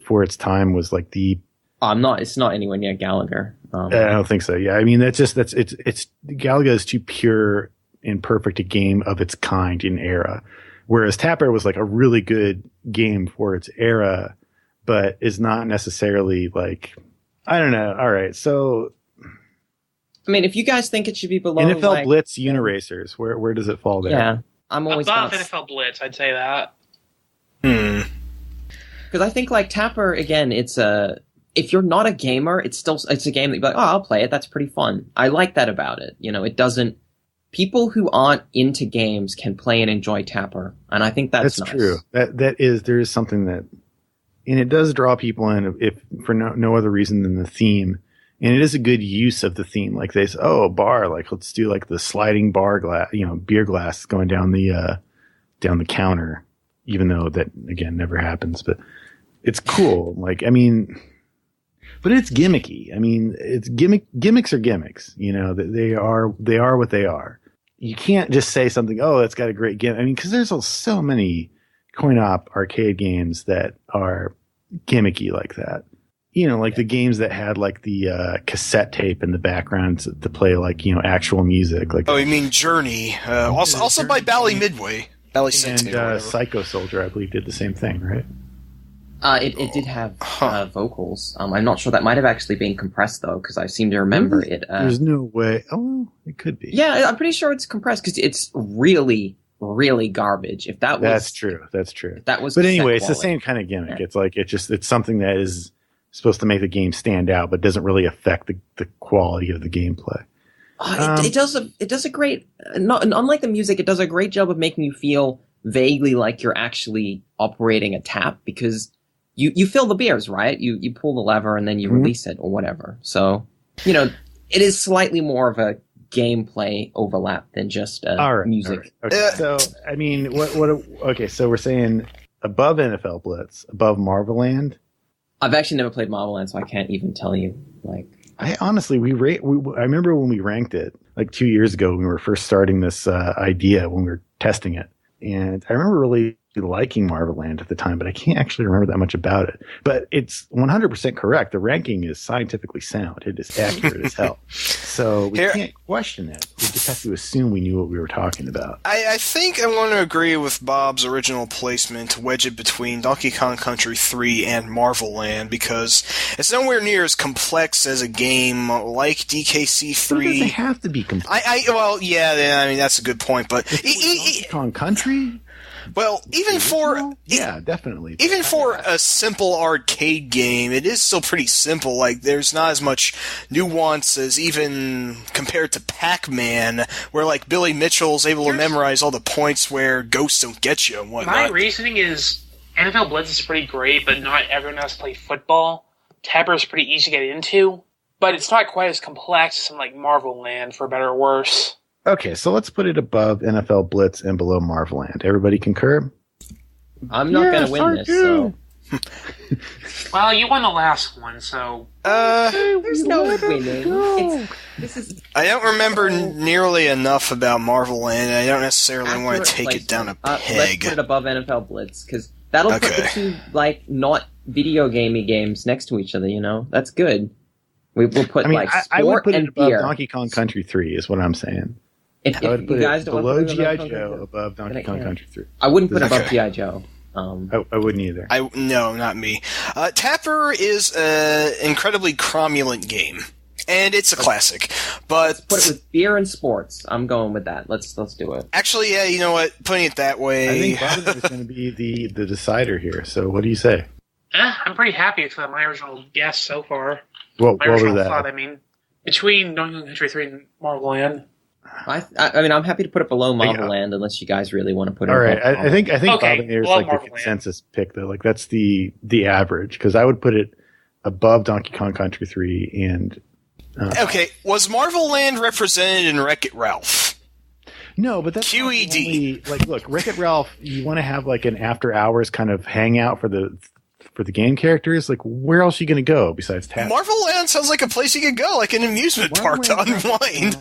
for its time was like the. It's not anywhere near Galaga. I don't think so. Yeah, I mean it's Galaga is too pure and perfect a game of its kind in era, whereas Tapper was like a really good game for its era, but is not necessarily like I don't know. All right, so. I mean, if you guys think it should be below NFL Blitz Uniracers, where does it fall there? Yeah. I'm always above NFL Blitz, I'd say that. Because I think like Tapper again, it's if you're not a gamer, it's a game that you're like, oh, I'll play it. That's pretty fun. I like that about it. It doesn't. People who aren't into games can play and enjoy Tapper, and I think that's nice. True. There is something that, and it does draw people in if for no other reason than the theme. And it is a good use of the theme. Like they say, a bar, like let's do like the sliding bar glass, beer glass going down the counter, even though that again never happens, but it's cool. Like, I mean, but it's gimmicky. I mean, it's gimmicks are gimmicks, they are what they are. You can't just say something, it's got a great gimmick. I mean, cause there's so many coin-op arcade games that are gimmicky like that. Like the games that had like the cassette tape in the background to play like, actual music. Like you mean Journey? Also by Bally Midway. Bally Sentai. And Psycho Soldier, I believe, did the same thing, right? It did have vocals. I'm not sure. That might have actually been compressed, though, because I seem to remember it. There's no way. Oh, it could be. Yeah, I'm pretty sure it's compressed because it's really, really garbage. If that was That's true. That's true. If that was but anyway, it's quality. the same kind of gimmick. Yeah. It's like it's something that is supposed to make the game stand out, but doesn't really affect the quality of the gameplay. It does a great. Unlike the music, it does a great job of making you feel vaguely like you're actually operating a tap because you fill the beers, right? You pull the lever and then you release it or whatever. So it is slightly more of a gameplay overlap than just music. All right. Okay. So I mean, okay, so we're saying above NFL Blitz, above Marvel Land. I've actually never played Marvel Land, so I can't even tell you. Like, I honestly, I remember when we ranked it like 2 years ago when we were first starting this idea when we were testing it, and I remember really liking Marvel Land at the time, but I can't actually remember that much about it. But it's 100% correct. The ranking is scientifically sound. It is accurate as hell. So we can't question it. We just have to assume we knew what we were talking about. I think I'm going to agree with Bob's original placement to wedge it between Donkey Kong Country 3 and Marvel Land because it's nowhere near as complex as a game like DKC 3. But it doesn't have to be complex. Well, yeah, I mean, that's a good point, but Donkey Kong Country? Well, definitely. Even for a simple arcade game, it is still pretty simple. Like, there's not as much nuance as even compared to Pac-Man, where, like, Billy Mitchell's able to memorize all the points where ghosts don't get you and whatnot. My reasoning is NFL Blitz is pretty great, but not everyone has to play football. Tapper is pretty easy to get into, but it's not quite as complex as something like Marvel Land, for better or worse. Okay, so let's put it above NFL Blitz and below Marvel Land. Everybody concur? I'm not going to win this, so... Well, you won the last one, so... There's no winning. I don't remember nearly enough about Marvel Land, and I don't necessarily want to take it down a peg. Let's put it above NFL Blitz, because that'll put the two, not video gamey games next to each other, That's good. We'll put, sport I would put it and above beer. Donkey Kong Country 3 is what I'm saying. If I would put you guys it don't below want to G.I. Joe, above Donkey Kong Country 3. I wouldn't put it above G.I. Joe. I wouldn't either. No, not me. Tapper is an incredibly cromulent game, and it's a classic. But let's put it with beer and sports. I'm going with that. Let's do it. Actually, yeah, you know what? Putting it that way, I think Bob is going to be the decider here. So, what do you say? I'm pretty happy with my original guess so far. What was that? Thought, between Donkey Kong Country 3 and Marvel Land. I mean, I'm happy to put it below Marvel Land unless you guys really want to put it. All right, I think okay, Bob and Air is like the consensus pick though. Like that's the average because I would put it above Donkey Kong Country 3 and. Okay, was Marvel Land represented in Wreck-It Ralph? No, but that's QED. Look, Wreck-It Ralph. You want to have like an after hours kind of hangout for the game characters. Like, where else are you going to go besides Tapper? Marvel Land sounds like a place you could go, like an amusement park to unwind.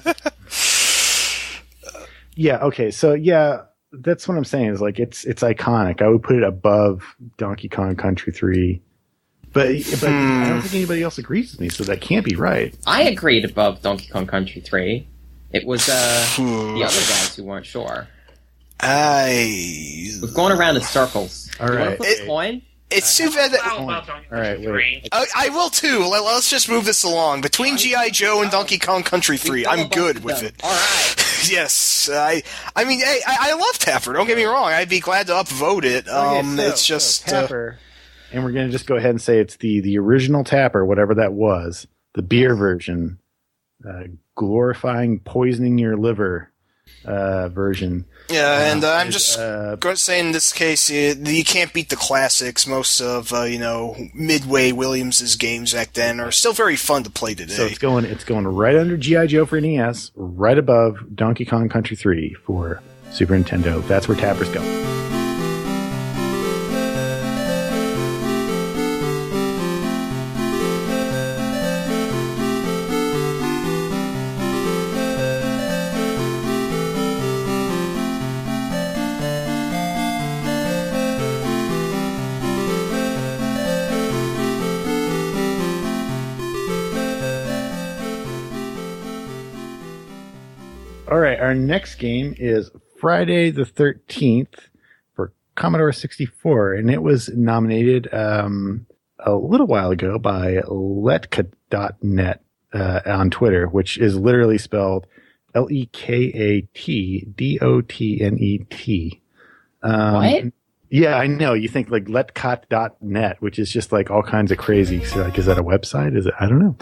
Yeah. Okay. So yeah, that's what I'm saying. Is like it's iconic. I would put it above Donkey Kong Country 3, but I don't think anybody else agrees with me, so that can't be right. I agreed above Donkey Kong Country 3. It was the other guys who weren't sure. We've gone around in circles. All right. Flip a coin? It's too bad that... All right, wait. I will too. Let's just move this along. Between G.I. Joe and Donkey Kong Country 3, I'm good with it. All right. Yes. I mean, hey, I love Tapper. Don't get me wrong. I'd be glad to upvote it. It's just... Tapper, and we're going to just go ahead and say it's the original Tapper, whatever that was, the beer version, glorifying poisoning your liver version. Yeah, and I'm just going to say in this case, you can't beat the classics. Most of Midway Williams' games back then are still very fun to play today. So it's going right under G.I. Joe for NES, right above Donkey Kong Country 3 for Super Nintendo. That's where Tapper's going. All right, our next game is Friday the 13th for Commodore 64, and it was nominated a little while ago by Letka.net on Twitter, which is literally spelled LEKATDOTNET. What? Yeah, I know. You think like letcot.net, which is just like all kinds of crazy. So like, is that a website? Is it? I don't know.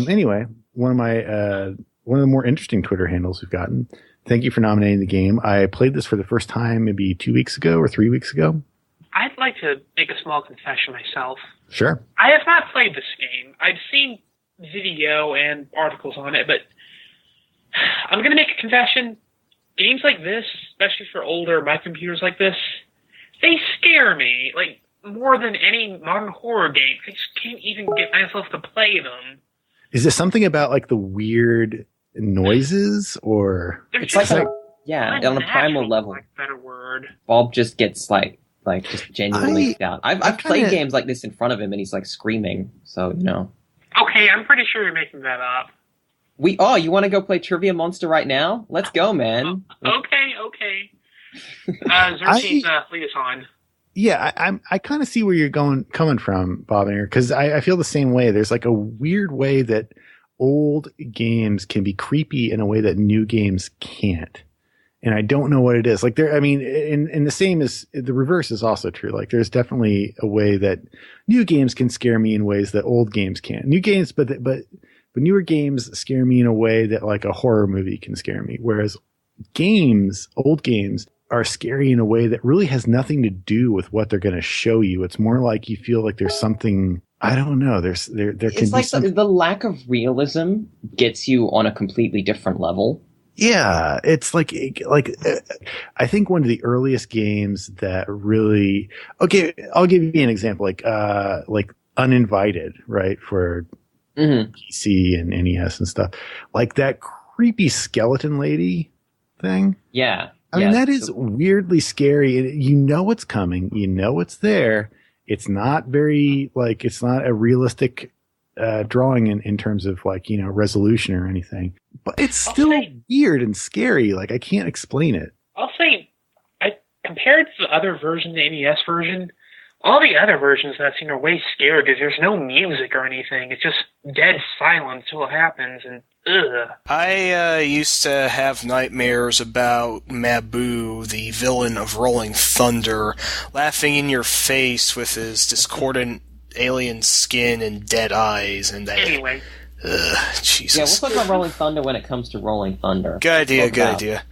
Anyway, one of the more interesting Twitter handles we've gotten. Thank you for nominating the game. I played this for the first time maybe 2 weeks ago or 3 weeks ago. I'd like to make a small confession myself. Sure. I have not played this game. I've seen video and articles on it, but I'm going to make a confession. Games like this, especially for older microcomputers like this, they scare me, like, more than any modern horror game. I just can't even get myself to play them. Is there something about, like, the weird noises, or... It's like on a primal level. Like, better word. Bob just gets, just genuinely freaked out. I've played games like this in front of him, and he's, screaming, so, Okay, I'm pretty sure you're making that up. You want to go play Trivia Monster right now? Let's go, man. Okay. Xerxes, lead us on. Yeah, I kind of see where you're coming from, Bob, because I feel the same way. There's like a weird way that old games can be creepy in a way that new games can't. And I don't know what it is. Like and the same is the reverse is also true. Like there's definitely a way that new games can scare me in ways that old games can't. New games, but newer games scare me in a way that like a horror movie can scare me. Whereas old games are scary in a way that really has nothing to do with what they're going to show you. It's more like you feel like there's something, I don't know. There can it's be like the lack of realism gets you on a completely different level. Yeah, it's like I think one of the earliest games that really, okay, I'll give you an example, like Uninvited, right, for PC and NES and stuff, like that creepy skeleton lady thing. Yeah. I mean, that is weirdly scary. You know it's coming. You know it's there. It's not very, it's not a realistic drawing in terms of, resolution or anything. But it's still weird and scary. Like, I can't explain it. I'll say, compared to the other version, the NES version, all the other versions that I've seen are way scarier because there's no music or anything. It's just dead silence till it happens, and ugh. I used to have nightmares about Mabu, the villain of Rolling Thunder, laughing in your face with his discordant alien skin and dead eyes, and that. Anyway. Jesus. Yeah, we'll talk about Rolling Thunder when it comes to Rolling Thunder. Good idea.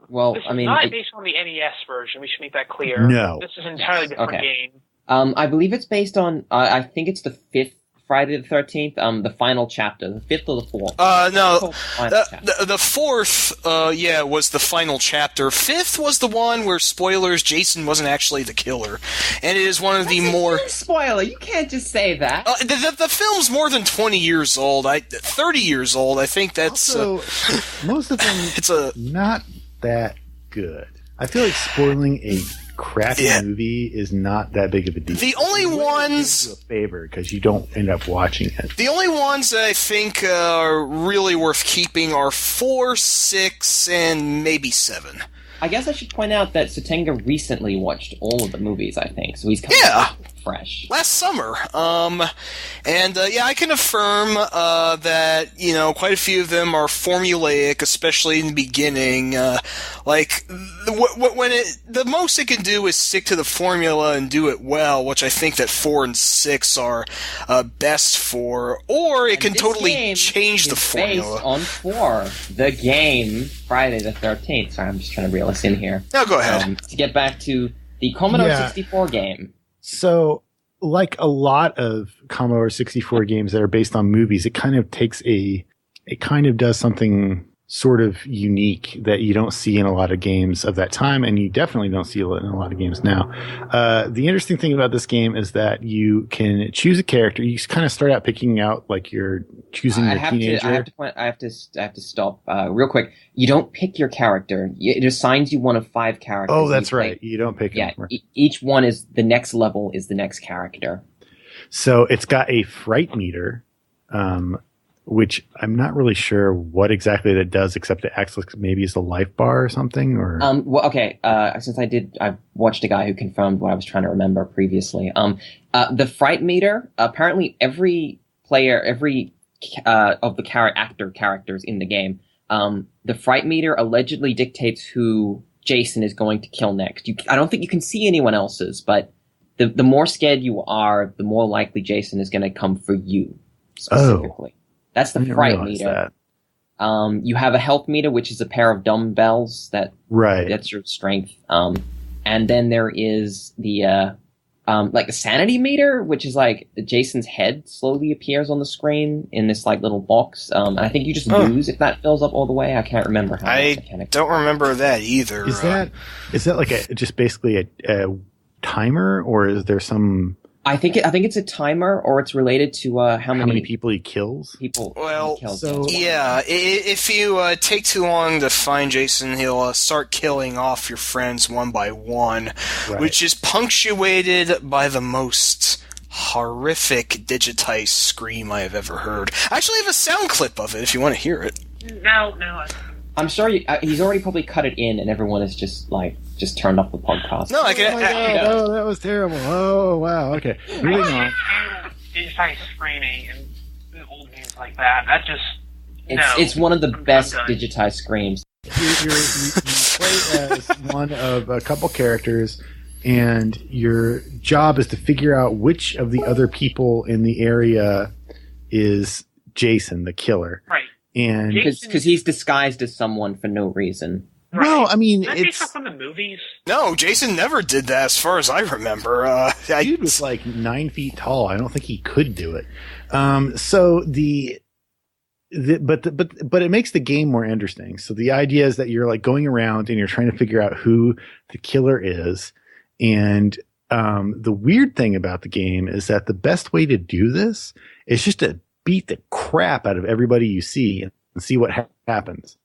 Well, this is not based on the NES version. We should make that clear. No. This is an entirely different game. I believe it's based on, I think it's the fifth Friday the 13th, the final chapter, the fifth or the fourth? No, the fourth, was the final chapter. Fifth was the one where, spoilers, Jason wasn't actually the killer. And it is one of the more... spoiler, you can't just say that. The film's more than 20 years old, 30 years old, I think that's... Also, most of them not that good. I feel like spoiling a crappy movie is not that big of a deal. The only ones... do a favor because you don't end up watching it. The only ones that I think are really worth keeping are 4, 6, and maybe 7. I guess I should point out that Sutenga recently watched all of the movies, I think, so he's kind of fresh. Last summer. I can affirm that, quite a few of them are formulaic, especially in the beginning. The most it can do is stick to the formula and do it well, which I think that 4 and 6 are best for, or it can totally change the formula. Based on 4, the game, Friday the 13th. Sorry, I'm just trying to reel us in here. No, go ahead. To get back to the Commodore 64 game. So, like a lot of Commodore 64 games that are based on movies, it kind of does something sort of unique that you don't see in a lot of games of that time, and you definitely don't see it in a lot of games now. The interesting thing about this game is that you can choose a character. You kind of start out picking out, like, you're choosing your teenager. I have to stop real quick. You don't pick your character. It assigns you one of 5 characters. Oh, that's right. You don't pick them. Yeah, each one is the next level is the next character. So it's got a fright meter, which I'm not really sure what exactly that does, except it acts like maybe it's a life bar or something. Or since I watched a guy who confirmed what I was trying to remember previously. The fright meter, apparently every player, of the characters in the game The fright meter allegedly dictates who Jason is going to kill next. I don't think you can see anyone else's, but the more scared you are, the more likely Jason is going to come for you specifically. That's the fright meter. You have a health meter, which is a pair of dumbbells that's your strength. And then there is the like the sanity meter, which is like Jason's head slowly appears on the screen in this like little box. And I think you just lose if that fills up all the way. I can't remember how. I don't remember that either. Is that like just basically a timer, or is there some? I think it's a timer, or it's related to how many people he kills. If you take too long to find Jason, he'll start killing off your friends one by one, which is punctuated by the most horrific digitized scream I have ever heard. I actually have a sound clip of it if you want to hear it. No. I'm sure he's already probably cut it in, and everyone is just turned off the podcast. No, I can. Oh, that was terrible. Oh, wow. Okay, moving on. Digitized screaming and old games like that. That just it's one of the best digitized screams. You play as one of a couple characters, and your job is to figure out which of the other people in the area is Jason, the killer. Right. And because he's disguised as someone for no reason. Right. No, I mean, it's from the movies. No, Jason never did that, as far as I remember. Dude was like 9 feet tall. I don't think he could do it. But it makes the game more interesting. So the idea is that you're like going around and you're trying to figure out who the killer is. And the weird thing about the game is that the best way to do this is just to beat the crap out of everybody you see and see what happens.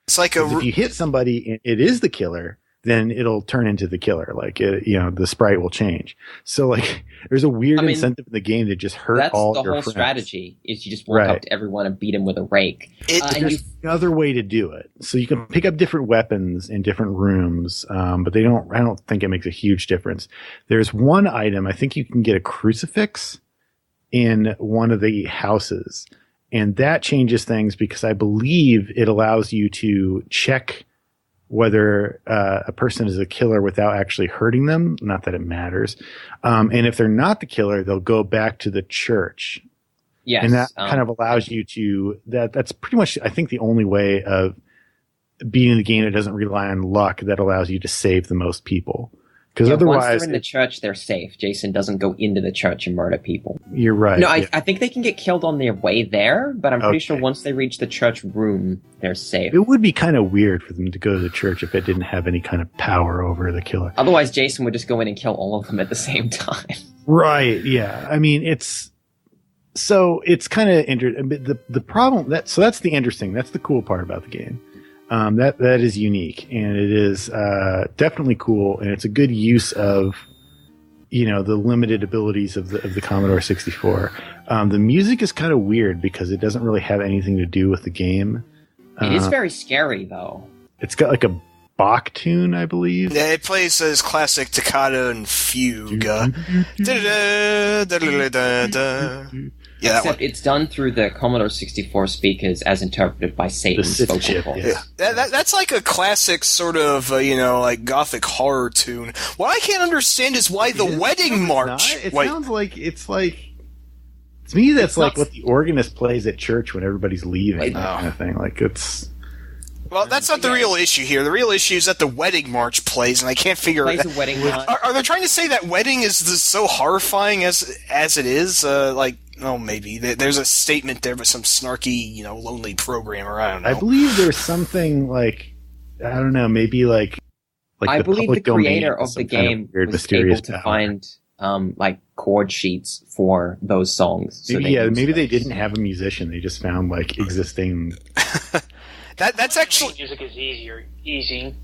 It's like if you hit somebody and it is the killer, then it'll turn into the killer. Like the sprite will change. So like there's a weird incentive in the game to just hurt all your friends. That's the whole strategy. Is you just walk up to everyone and beat him with a rake. There's another way to do it. So you can pick up different weapons in different rooms, but I don't think it makes a huge difference. There's one item. I think you can get a crucifix in one of the houses, and that changes things because I believe it allows you to check whether a person is a killer without actually hurting them. Not that it matters. And if they're not the killer, they'll go back to the church. Yes. And that kind of allows you to that's pretty much, I think, the only way of beating the game that doesn't rely on luck that allows you to save the most people. Because otherwise, once they're in the church, they're safe. Jason doesn't go into the church and murder people. You're right. No, I think they can get killed on their way there, but I'm pretty sure once they reach the church room, they're safe. It would be kind of weird for them to go to the church if it didn't have any kind of power over the killer. Otherwise, Jason would just go in and kill all of them at the same time. Right, yeah. I mean, it's kind of interesting. The problem, that's the interesting, that's the cool part about the game. That is unique, and it is definitely cool, and it's a good use of the limited abilities of the Commodore 64. The music is kind of weird because it doesn't really have anything to do with the game. It is very scary, though. It's got like a Bach tune, I believe. Yeah, it plays his classic toccata and fugue. Yeah, except it's done through the Commodore 64 speakers as interpreted by Satan's vocal cords. Yeah. That's like a classic sort of, like gothic horror tune. What I can't understand is why the wedding march... It sounds like it's like... To me, that's like what the organist plays at church when everybody's leaving, that kind of thing. Like, it's... Well, that's not the real issue here. The real issue is that the wedding march plays, and I can't figure out... Plays a wedding march. Are they trying to say that wedding is so horrifying as it is? Oh, maybe. There's a statement there by some snarky, lonely programmer. I don't know. I believe there's something like, I don't know, maybe like I the believe the creator of the game was able to find chord sheets for those songs. Maybe they didn't have a musician. They just found existing... That's actually... Music is easy.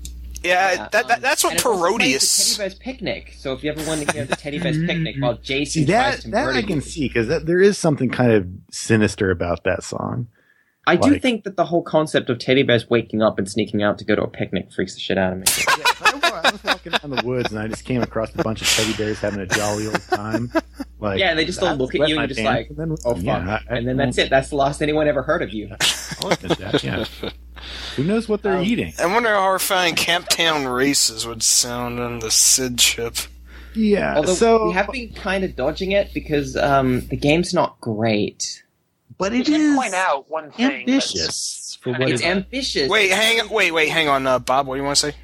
Yeah, that's what Parodius... The Teddy Bear's Picnic. So if you ever want to hear the Teddy Bear's Picnic while Jason tries to murder that I can see, because there is something kind of sinister about that song. I do think that the whole concept of teddy bears waking up and sneaking out to go to a picnic freaks the shit out of me. I was walking down the woods and I just came across a bunch of teddy bears having a jolly old time. They just all look at you and you're just like, oh fuck. And then that's it. That's the last anyone ever heard of you. I'll admit that, yeah. Who knows what they're eating? I wonder how horrifying Camptown Races would sound on the SID chip. Yeah, Although we have been kind of dodging it because the game's not great. But We it did is point out one thing. ambitious for what It's it ambitious. Wait, hang on, Bob. What do you want to say?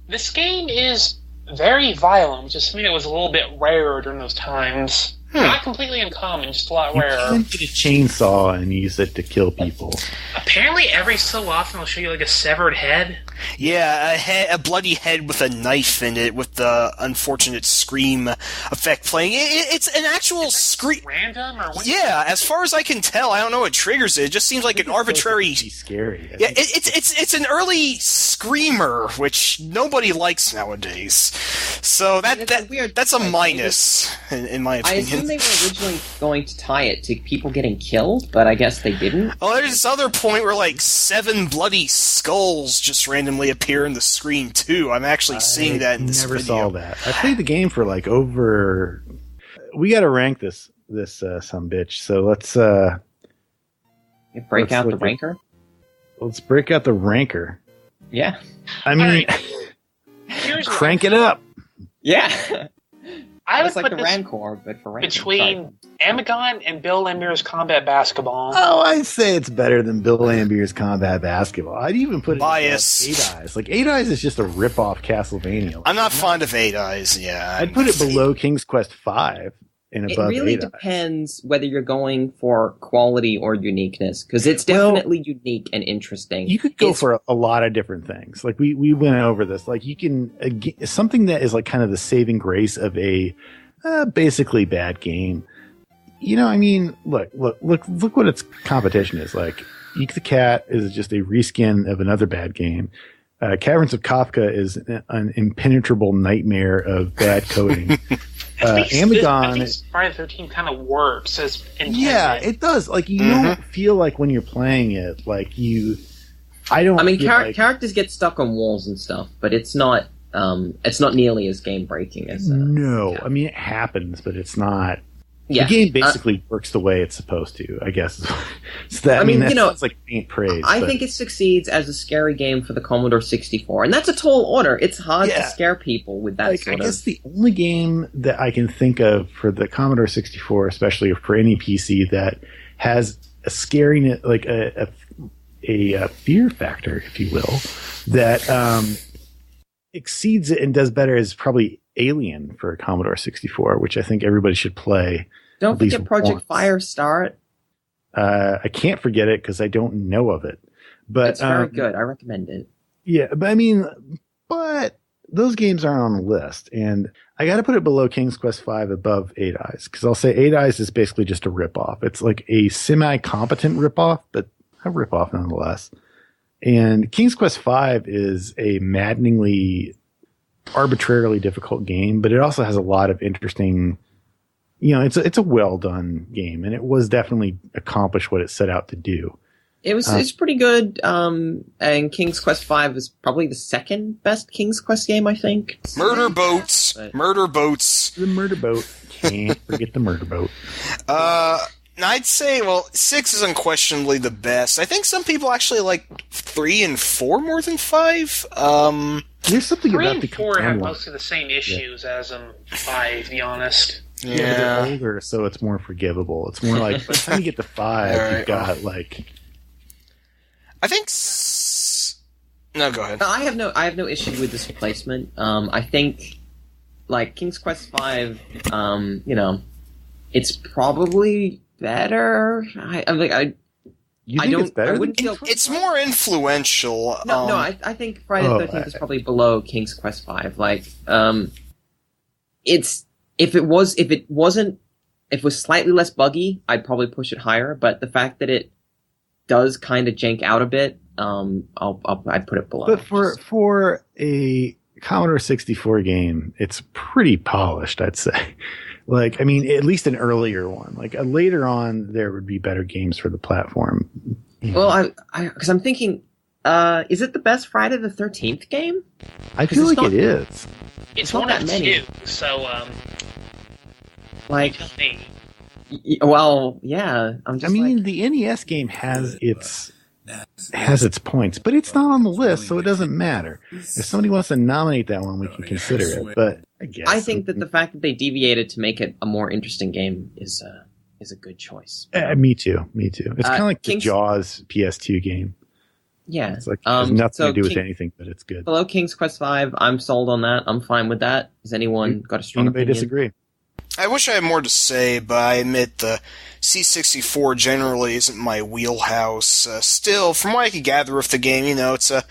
This game is very violent, which is something that was a little bit rare during those times. Not completely uncommon, just a lot You rarer. can get a chainsaw and use it to kill people. Apparently, every so often they'll show you like a severed head. Yeah, a bloody head with a knife in it, with the unfortunate scream effect playing. It's an actual scream. Random or what? Yeah, as far as I can tell, I don't know what triggers it. It just seems like an arbitrary. It's scary. Yeah, it's an early screamer, which nobody likes nowadays. So that's a minus in my I opinion. assume they were originally going to tie it to people getting killed, but I guess they didn't. Oh, there's this other point where like 7 bloody skulls just randomly appear in the screen too. I'm actually seeing that in this never video. saw that. I played the game for like over. We got to rank this some bitch. So let's You break Let's out the look at- ranker. let's break out the ranker. Yeah. I mean, Here's what crank it up. Yeah. I would It's like put the this Rancor, but for Rancor. between Amagon and Bill Laimbeer's Combat Basketball. Oh, I'd say it's better than Bill Laimbeer's Combat Basketball. I'd even put it Bias. above Eight Eyes. Like Eight Eyes is just a rip-off Castlevania. I'm not fond of 8 Eyes. Yeah, I'd put it below King's Quest V and It above really 8 Eyes. depends whether you're going for quality or uniqueness, because it's definitely unique and interesting. You could go It's- for a lot of different things. Like we went over this. Like you can something that is like kind of the saving grace of a basically bad game. You know, I mean, look what its competition is. Like Eek the Cat is just a reskin of another bad game. Caverns of Kafka is an impenetrable nightmare of bad coding. At Amagon. least Friday the 13th kind of works as intended. Yeah, it does. Like you don't feel like when you're playing it, like you. I don't. I mean, feel like- characters get stuck on walls and stuff, but it's not nearly as game breaking as. No, I mean it happens, but it's not. Yeah, The game basically works the way it's supposed to, I guess. So that, I mean, that sounds like faint praise. I but think it succeeds as a scary game for the Commodore 64, and that's a tall order. It's hard to Yeah. scare people with that like, sort I guess of. the only game that I can think of for the Commodore 64, especially for any PC, that has a scariness, like a fear factor, if you will, that exceeds it and does better is probably Alien for Commodore 64, which I think everybody should play. Don't at least forget Project once. Firestar. I can't forget it because I don't know of it. But It's very good. I recommend it. Yeah, but I mean, but those games aren't on the list, and I got to put it below King's Quest V, above 8 Eyes, because I'll say 8 Eyes is basically just a ripoff. It's like a semi-competent ripoff, but a ripoff nonetheless. And King's Quest V is a maddeningly, arbitrarily difficult game, but it also has a lot of interesting. You know, it's a well done game, and it was definitely accomplished what it set out to do. It's pretty good. And King's Quest V is probably the second best King's Quest game, I think. Murder boats. But- Murder boats. The murder boat, can't forget the murder boat. I'd say, 6 is unquestionably the best. I think some people actually like 3 and 4 more than 5. There's something 3 about and the 4 have command line. mostly the same issues as 5, to be honest. Yeah, they're older, so it's more forgivable. It's more like by the time you get to 5, All right, you've got like. I think. No, go ahead. I have no issue with this replacement. I think, like King's Quest V, it's probably better. You I think don't. it's better I than wouldn't King's feel. Quest? It's more influential. No, I think Friday the 13th is probably below King's Quest V. Like, if it was slightly less buggy, I'd probably push it higher. But the fact that it does kind of jank out a bit, I'd put it below. But for a Commodore 64 game, it's pretty polished, I'd say. Like, I mean, at least an earlier one. Like later on, there would be better games for the platform. Well, because I'm thinking, is it the best Friday the 13th game? I feel it's like not- it is. It's not one that of many. 2, so, Like, tell me. well, yeah. I'm just I mean, like, the NES game has its has its points, but it's not on the list, so it doesn't matter. If somebody wants to nominate that one, we can consider it. But I think that the fact that they deviated to make it a more interesting game is a good choice. Me too. It's kind of like the Jaws PS2 game. Yeah, it's like it has nothing to do with anything, but it's good. Below King's Quest V, I'm sold on that. I'm fine with that. Has anyone got a strong opinion? Anybody disagree? I wish I had more to say, but I admit the C64 generally isn't my wheelhouse. Still, from what I could gather of the game, it's a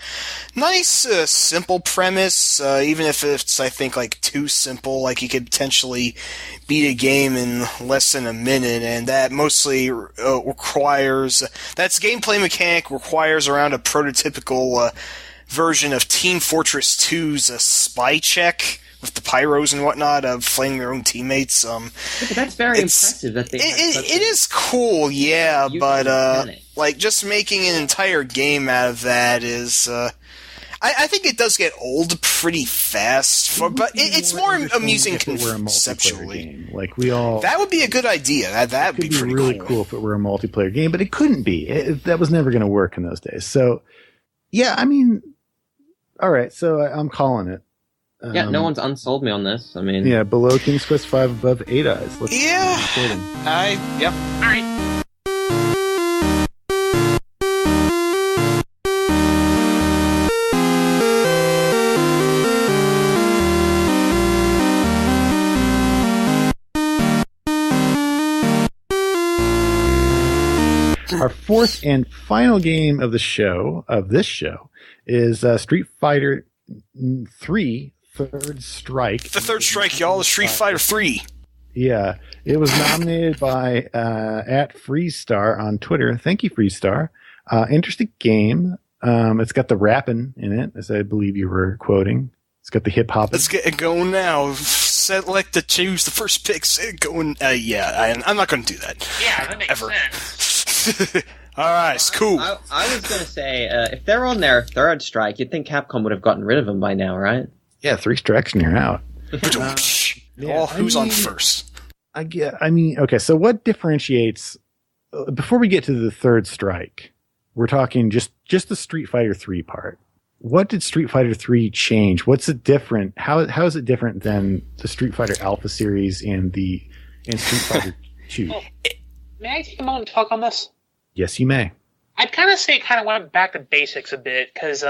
nice, simple premise, even if it's, I think, like, too simple, like you could potentially beat a game in less than a minute, and that mostly requires, that's gameplay mechanic requires around a prototypical version of Team Fortress 2's spy check, with the pyros and whatnot of flaming their own teammates. But that's very impressive. That it is cool, yeah, but like just making an entire game out of that is. I think it does get old pretty fast, but it's more amusing conceptually. Like that would be a good idea. That'd be pretty really cool if it were a multiplayer game, but it couldn't be. That was never going to work in those days. So, yeah, I mean, all right. So I'm calling it. Yeah, no one's unsold me on this. I mean, yeah, below King's Quest V, above 8 Eyes. All right. Our fourth and final game of this show, is Street Fighter 3. Third Strike. The Third Strike, y'all, is Street Fighter 3. Yeah. It was nominated by at Freestar on Twitter. Thank you, Freestar. Interesting game. It's got the rapping in it, as I believe you were quoting. It's got the hip-hop. Let's get it going now. Select to choose the first pick. Going. I'm not going to do that. Yeah, that makes sense. All right, it's cool. I was going to say, if they're on their third strike, you'd think Capcom would have gotten rid of them by now, right? Yeah, 3 strikes and you're out. Who's on first? Okay, so what differentiates... before we get to the Third Strike, we're talking just the Street Fighter 3 part. What did Street Fighter 3 change? What's it different? How is it different than the Street Fighter Alpha series and Street Fighter 2? Well, may I take a moment to talk on this? Yes, you may. I'd kind of say it kind of went back to basics a bit, because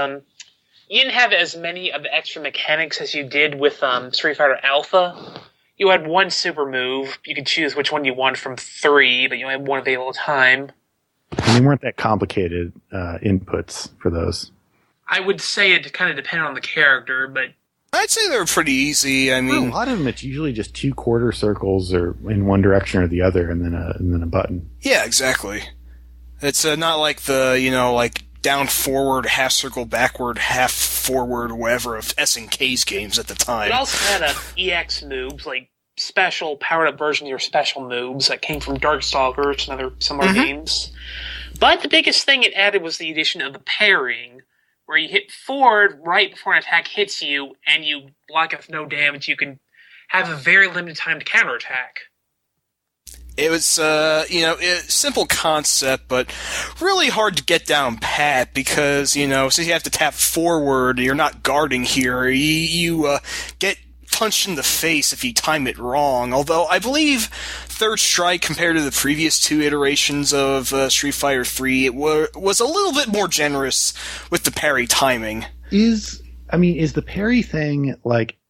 you didn't have as many of the extra mechanics as you did with Street Fighter Alpha. You had one super move. You could choose which one you want from 3, but you only had one available at a time. And they weren't that complicated inputs for those. I would say it kind of depended on the character, but... I'd say they were pretty easy. I mean, a lot of them, it's usually just 2 quarter circles or in one direction or the other, and then a button. Yeah, exactly. It's not like the, like down forward, half circle backward, half forward, or whatever of SNK's games at the time. It also had EX moves, like special powered up versions of your special moves that came from Darkstalkers and other similar games. But the biggest thing it added was the addition of the parrying, where you hit forward right before an attack hits you, and you block it with no damage. You can have a very limited time to counterattack. It was, a simple concept, but really hard to get down pat because, since you have to tap forward, you're not guarding here. You get punched in the face if you time it wrong. Although I believe Third Strike, compared to the previous 2 iterations of Street Fighter 3, it was a little bit more generous with the parry timing. Is the parry thing,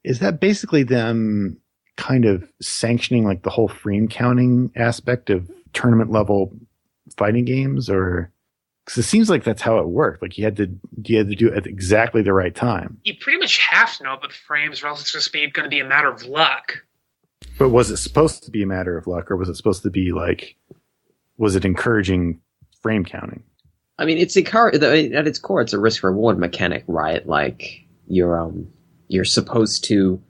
is that basically them kind of sanctioning the whole frame counting aspect of tournament level fighting games, or because it seems like that's how it worked. You had to do it at exactly the right time. You pretty much have to know about the frames, or else it's just going to be a matter of luck. But was it supposed to be a matter of luck, or was it supposed to be was it encouraging frame counting? I mean, at its core, it's a risk reward mechanic, right? You're supposed to.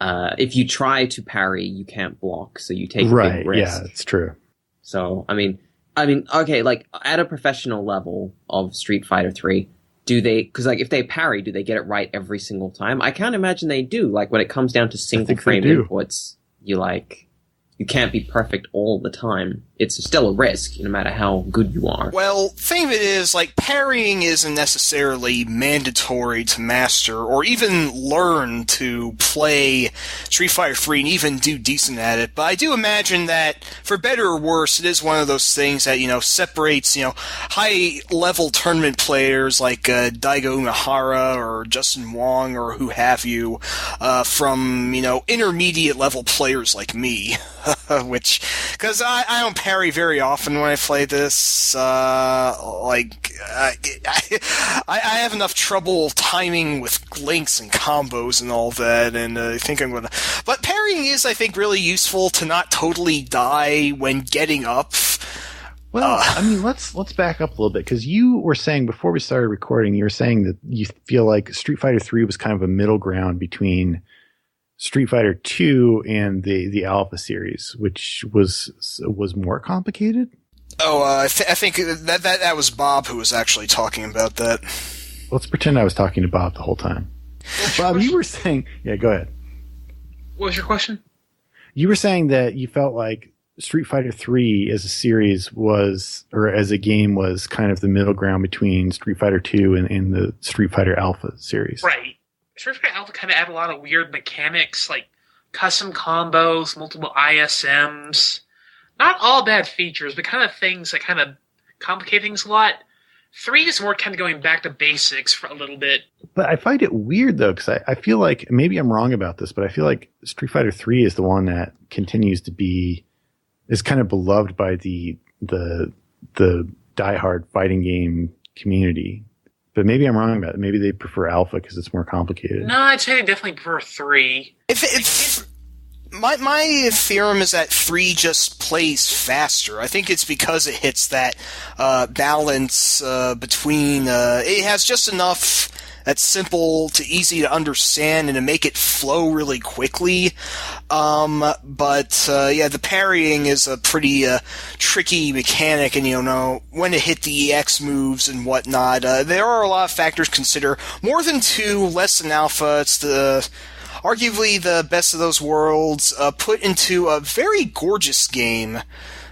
If you try to parry, you can't block, so you take a big risk. Yeah, it's true. So, okay, at a professional level of Street Fighter 3, because if they parry, do they get it right every single time? I can't imagine they do. When it comes down to single frame inputs, you you can't be perfect all the time. It's still a risk, no matter how good you are. Well, thing of it is, like, parrying isn't necessarily mandatory to master or even learn to play Street Fighter 3 and even do decent at it. But I do imagine that, for better or worse, it is one of those things that, separates, high-level tournament players like Daigo Umehara or Justin Wong or who have you, from, intermediate-level players like me. Because I don't parry very often when I play this. I have enough trouble timing with links and combos and all that, and I think I'm gonna. But parrying is, I think, really useful to not totally die when getting up. Well, let's back up a little bit, because you were saying before we started recording, you were saying that you feel like Street Fighter 3 was kind of a middle ground between Street Fighter 2 and the Alpha series, which was more complicated. Oh, I think that was Bob who was actually talking about that. Let's pretend I was talking to Bob the whole time. Bob, you were saying... Yeah, go ahead. What was your question? You were saying that you felt like Street Fighter 3 as a series was, or as a game, was kind of the middle ground between Street Fighter 2 and the Street Fighter Alpha series. Right. Street Fighter Alpha kind of added a lot of weird mechanics, like custom combos, multiple ISMs. Not all bad features, but kind of things that kind of complicate things a lot. 3 is more kind of going back to basics for a little bit. But I find it weird, though, because I feel like, maybe I'm wrong about this, but I feel like Street Fighter 3 is the one that continues to be, is kind of beloved by the diehard fighting game community. But maybe I'm wrong about it. Maybe they prefer Alpha because it's more complicated. No, I'd say they definitely prefer 3. My theorem is that 3 just plays faster. I think it's because it hits that balance between... it has just enough that's simple to easy to understand and to make it flow really quickly. The parrying is a pretty tricky mechanic, and when to hit the EX moves and whatnot. There are a lot of factors to consider. More than 2, less than Alpha. It's arguably the best of those worlds, put into a very gorgeous game.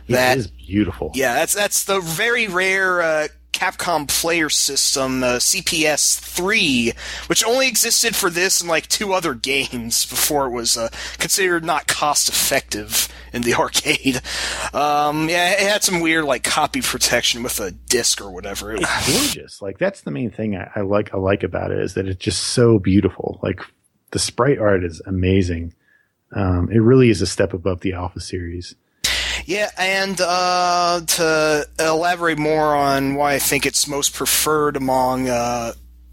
That is beautiful. Yeah, that's the very rare Capcom player system, CPS 3, which only existed for this and like 2 other games before it was considered not cost effective in the arcade. It had some weird like copy protection with a disc or whatever. It's gorgeous. Like, that's the main thing I like about it, is that it's just so beautiful. Like, the sprite art is amazing. It really is a step above the Alpha series. Yeah, and to elaborate more on why I think it's most preferred among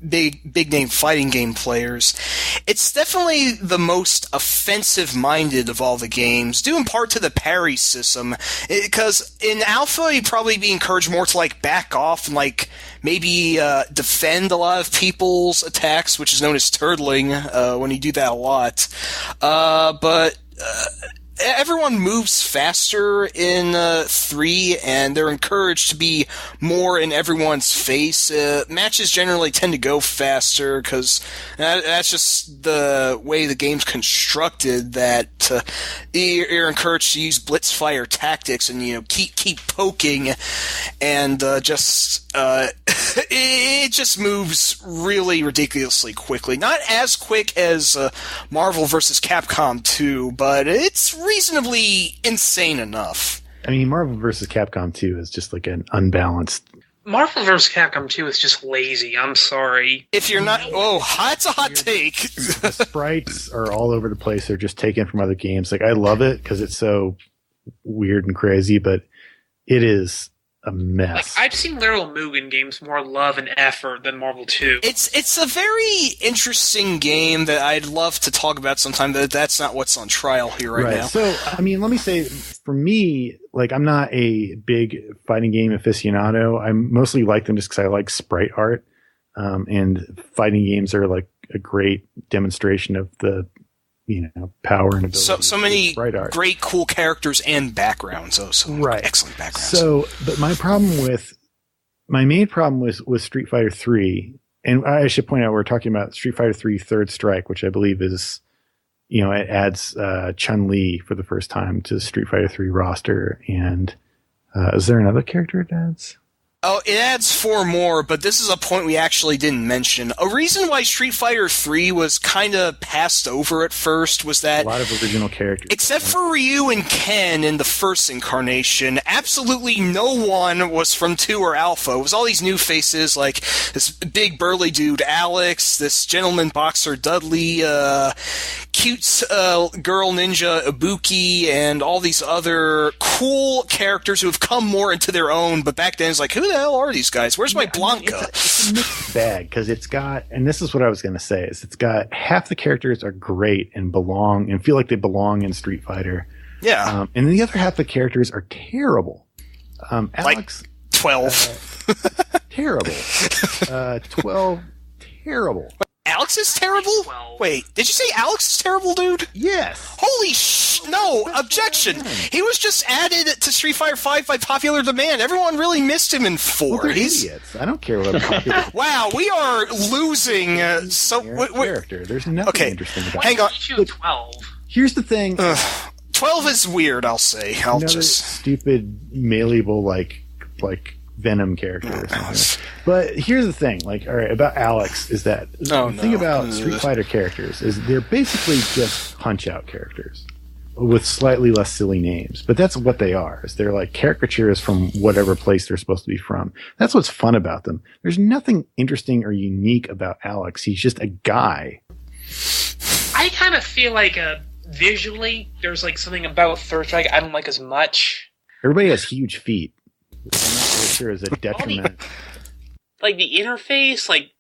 big name fighting game players, it's definitely the most offensive minded of all the games, due in part to the parry system. Because in Alpha, you'd probably be encouraged more to like back off and like maybe defend a lot of people's attacks, which is known as turtling when you do that a lot. But everyone moves faster in 3, and they're encouraged to be more in everyone's face. Matches generally tend to go faster because that's just the way the game's constructed. That you're encouraged to use blitzfire tactics and keep poking, and it just moves really ridiculously quickly. Not as quick as Marvel vs. Capcom 2, but it's reasonably insane enough. I mean, Marvel vs. Capcom 2 is just like an unbalanced... Marvel vs. Capcom 2 is just lazy. I'm sorry. If you're not... Oh, that's a hot take. The sprites are all over the place. They're just taken from other games. Like, I love it because it's so weird and crazy, but it is a mess. Like, I've seen Little Mugen games more love and effort than Marvel 2. It's a very interesting game that I'd love to talk about sometime, but that's not what's on trial here right now. So, I mean, let me say, for me, like, I'm not a big fighting game aficionado. I mostly like them just because I like sprite art. And fighting games are like a great demonstration of the power and ability. So many great, cool characters and backgrounds. Right. Excellent backgrounds. So, but my main problem with Street Fighter 3, and I should point out we're talking about Street Fighter 3 Third Strike, which I believe is it adds Chun-Li for the first time to Street Fighter 3 roster. And is there another character it adds? Oh, it adds 4 more, but this is a point we actually didn't mention. A reason why Street Fighter 3 was kind of passed over at first was that a lot of original characters. Except for Ryu and Ken in the first incarnation, absolutely no one was from 2 or Alpha. It was all these new faces, like this big burly dude Alex, this gentleman boxer Dudley, cute girl ninja Ibuki, and all these other cool characters who have come more into their own, but back then it's like, who the hell are these guys? Where's my Blanca? It's a mixed bag, because it's got, and this is what I was going to say, is it's got half the characters are great and belong and feel like they belong in Street Fighter. Yeah. And the other half the characters are terrible. Alex. Like 12. Terrible. 12. Terrible. Alex is terrible? 12. Wait, did you say Alex is terrible, dude? Yes. Holy no, objection. He was just added to Street Fighter 5 by popular demand. Everyone really missed him in 4. Well, they're idiots. I don't care what popular. Wow, we are losing character. There's nothing interesting about hang on. 12. Here's the thing. 12 is weird, I'll say. Another stupid, malleable, like Venom character or something. But here's the thing, all right, about Alex is that the thing about Street Fighter characters is they're basically just punch-out characters with slightly less silly names. But that's what they are. Is they're like caricatures from whatever place they're supposed to be from. That's what's fun about them. There's nothing interesting or unique about Alex. He's just a guy. I kind of feel like visually there's like something about Third Strike I don't like as much. Everybody has huge feet. I'm not really sure is a detriment. Like the interface, like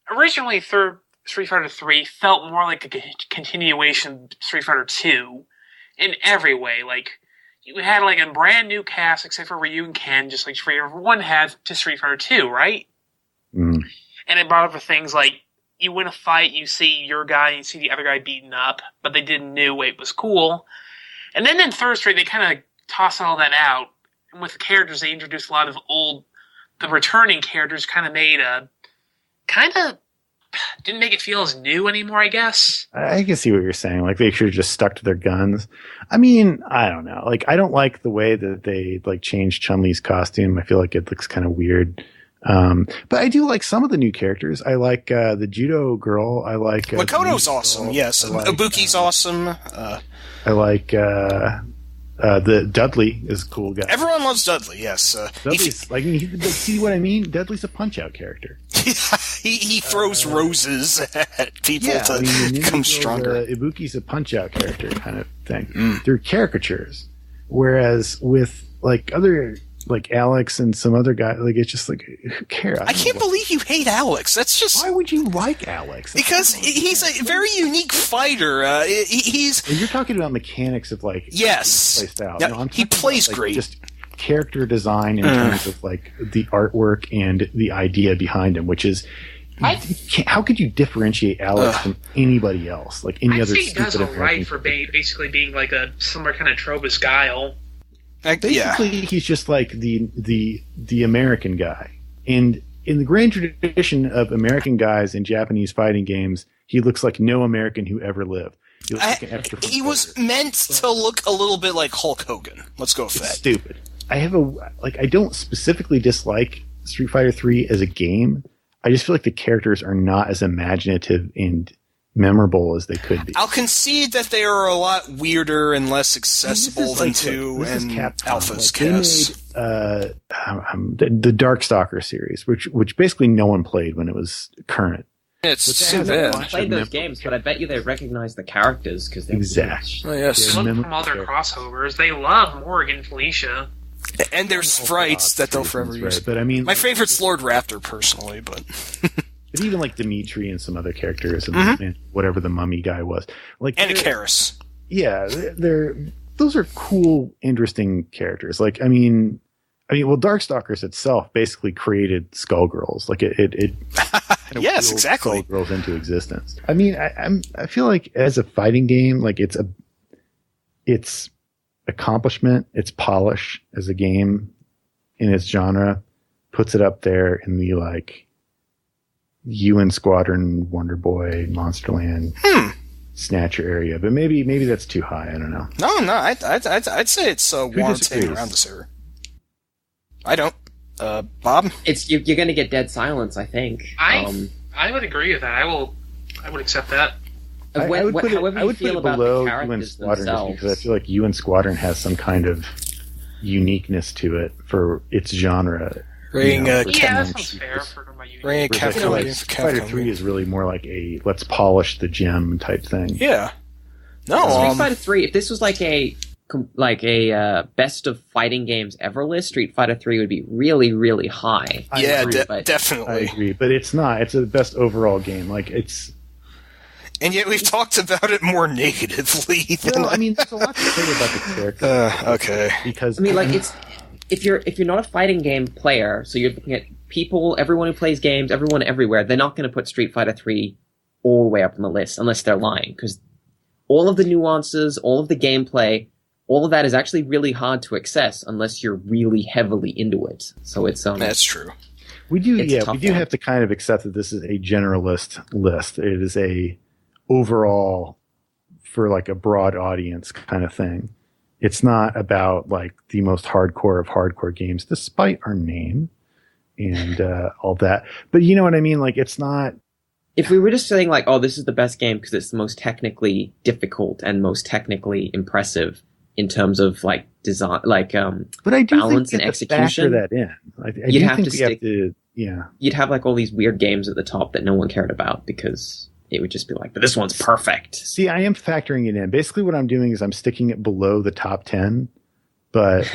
originally Street Fighter 3 felt more like a continuation of Street Fighter 2 in every way. Like you had like a brand new cast except for Ryu and Ken, just like Street Fighter 1 had to Street Fighter 2, right? Mm. And it brought up things like you win a fight, you see your guy, you see the other guy beaten up, but they didn't know it was cool. And then in Third Strike, they kind of tossed all that out. And with the characters, they introduced a lot of the returning characters kind of didn't make it feel as new anymore, I guess. I can see what you're saying. Like, they should have just stuck to their guns. I mean, I don't know. Like, I don't like the way that they, changed Chun-Li's costume. I feel like it looks kind of weird. But I do like some of the new characters. I like the judo girl. I like Makoto's awesome. Yes, Ibuki's awesome. I like the Dudley is a cool guy. Everyone loves Dudley. Yes, Dudley's see what I mean? Dudley's a punch-out character. he throws roses at people to become stronger. Ibuki's a punch-out character kind of thing. They're caricatures, whereas with other. Like Alex and some other guy, it's just who cares? I can't believe you hate Alex. That's just why would you like Alex? Because he's a very unique fighter. You're talking about mechanics of yes, placed out. Yeah, no, he plays great. Just character design in terms of the artwork and the idea behind him, which is. How could you differentiate Alex from anybody else? Any other? He does all right for basically being a similar kind of trope as Guile. Basically, he's just the American guy. And in the grand tradition of American guys in Japanese fighting games, he looks like no American who ever lived. He looks like an extra. He was meant to look a little bit like Hulk Hogan. Let's go with that. Stupid. I don't specifically dislike Street Fighter 3 as a game. I just feel like the characters are not as imaginative and memorable as they could be. I'll concede that they are a lot weirder and less accessible than 2 and Alpha's cast. They made the Darkstalker series, which basically no one played when it was current. It's too bad. I played those games, but I bet you they recognize the characters because they're exactly. Oh, yes. Look from all their crossovers. They love Morgan Felicia. And there's sprites that they'll forever use. But I mean, my favorite's Lord Raptor, personally, but. But even Dimitri and some other characters and whatever the mummy guy was. And Icarus. Yeah, those are cool, interesting characters. Darkstalkers itself basically created Skullgirls. It yes, exactly. Skullgirls into existence. I mean, I feel like as a fighting game, its accomplishment, its polish as a game in its genre puts it up there in the UN Squadron, Wonder Boy, Monsterland Snatcher area, but maybe that's too high. I don't know. No, I'd say it's warranted around this area. I don't. Bob? You're going to get dead silence, I think. I would agree with that. I would accept that. I would put it below UN Squadron just because I feel like UN Squadron has some kind of uniqueness to it for its genre. That sounds fair for my unit. Fighter 3 is really more like a let's polish the gem type thing. Yeah. No. Street Fighter 3. If this was like a best of fighting games ever list, Street Fighter 3 would be really, really high. Definitely. I agree, but it's not. It's the best overall game. Like it's. And yet we've talked about it more negatively. There's a lot to say about the character. Okay. Because it's if you're not a fighting game player, so you're looking at people, everyone who plays games, everyone everywhere, they're not going to put Street Fighter 3 all the way up on the list unless they're lying, because all of the nuances, all of the gameplay, all of that is actually really hard to access unless you're really heavily into it. So it's that's true. We do have to kind of accept that this is a generalist list. It is a overall for like a broad audience kind of thing. It's not about like the most hardcore of hardcore games, despite our name and all that. But you know what I mean? Like it's not. If we were just saying like, oh, this is the best game because it's the most technically difficult and most technically impressive in terms of like design, like but I do balance think and execution, factor that in. You'd have like all these weird games at the top that no one cared about because it would just be like, but this one's perfect. See, I am factoring it in. Basically, what I'm doing is I'm sticking it below the top 10, but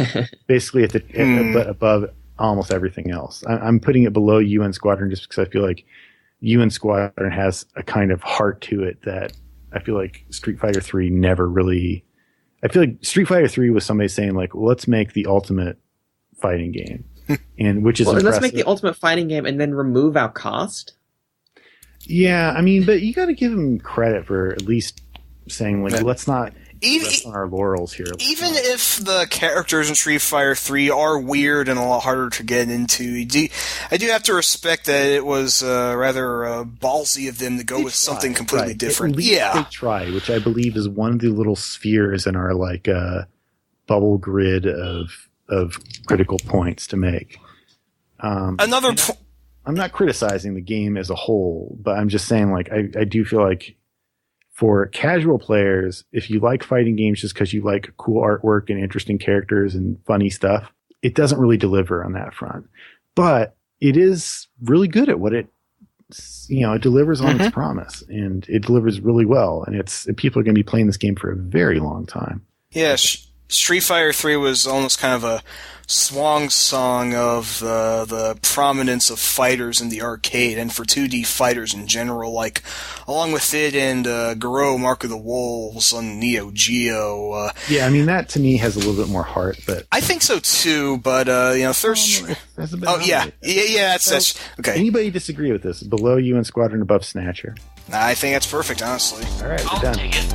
basically but above almost everything else. I'm putting it below UN Squadron just because I feel like UN Squadron has a kind of heart to it that I feel like Street Fighter 3 never really. I feel like Street Fighter 3 was somebody saying like, well, let's make the ultimate fighting game, and which is impressive. Let's make the ultimate fighting game and then remove our cast. Yeah, I mean, but you got to give them credit for at least saying like, let's not rest on our laurels here. Even if the characters in Street Fighter 3 are weird and a lot harder to get into, I do have to respect that it was rather ballsy of them to go with something completely different. At least they try, which I believe is one of the little spheres in our like bubble grid of critical points to make. I'm not criticizing the game as a whole, but I'm just saying like I do feel like for casual players, if you like fighting games just because you like cool artwork and interesting characters and funny stuff, it doesn't really deliver on that front. But it is really good at what it delivers on its promise, and it delivers really well. And people are going to be playing this game for a very long time. Yeah, Street Fighter 3 was almost kind of a swan song of the prominence of fighters in the arcade and for 2D fighters in general, like along with it and Garou Mark of the Wolves on Neo Geo. Yeah, I mean that to me has a little bit more heart, but I think so too. But that's okay. Anybody disagree with this? Below UN Squadron, above Snatcher. I think that's perfect, honestly. All right, I'll we're done. take it.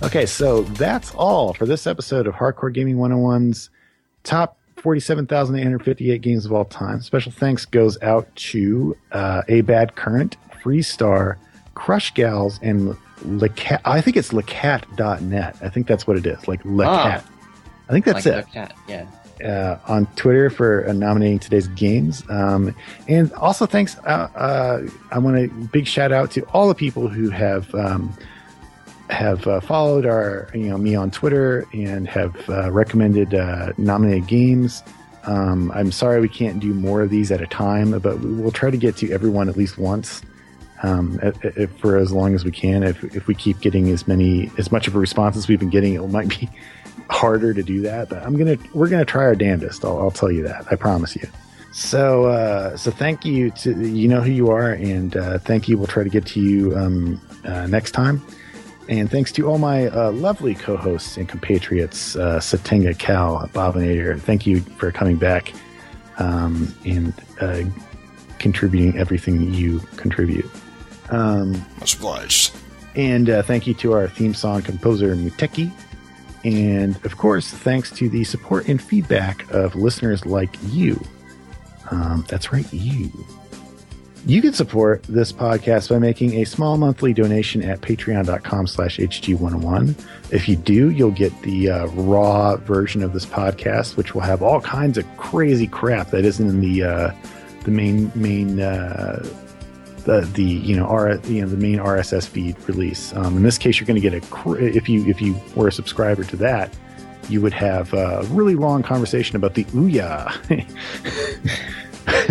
Okay, so that's all for this episode of Hardcore Gaming 101's top 47,858 games of all time. Special thanks goes out to A Bad Current, Freestar, Crush Gals, and Lecat. I think it's lecat.net. I think that's what it is, like Lecat. I think that's it. Lecat, yeah. On Twitter for nominating today's games. And also thanks, I want a big shout out to all the people who have have followed me on Twitter and have recommended nominated games. I'm sorry we can't do more of these at a time, but we'll try to get to everyone at least once for as long as we can. If we keep getting as much of a response as we've been getting, it might be harder to do that. But we're gonna try our damnedest. I'll tell you that. I promise you. So thank you to you know who you are, and thank you. We'll try to get to you next time. And thanks to all my lovely co-hosts and compatriots, Satenga, Cal, Bobinator. Thank you for coming back and contributing everything you contribute. Much obliged. And thank you to our theme song composer, Muteki. And, of course, thanks to the support and feedback of listeners like you. That's right, you. You can support this podcast by making a small monthly donation at patreon.com/HG101. If you do, you'll get the raw version of this podcast, which will have all kinds of crazy crap that isn't in the main the main RSS feed release. In this case, you're going to get if you were a subscriber to that, you would have a really long conversation about the Ouya.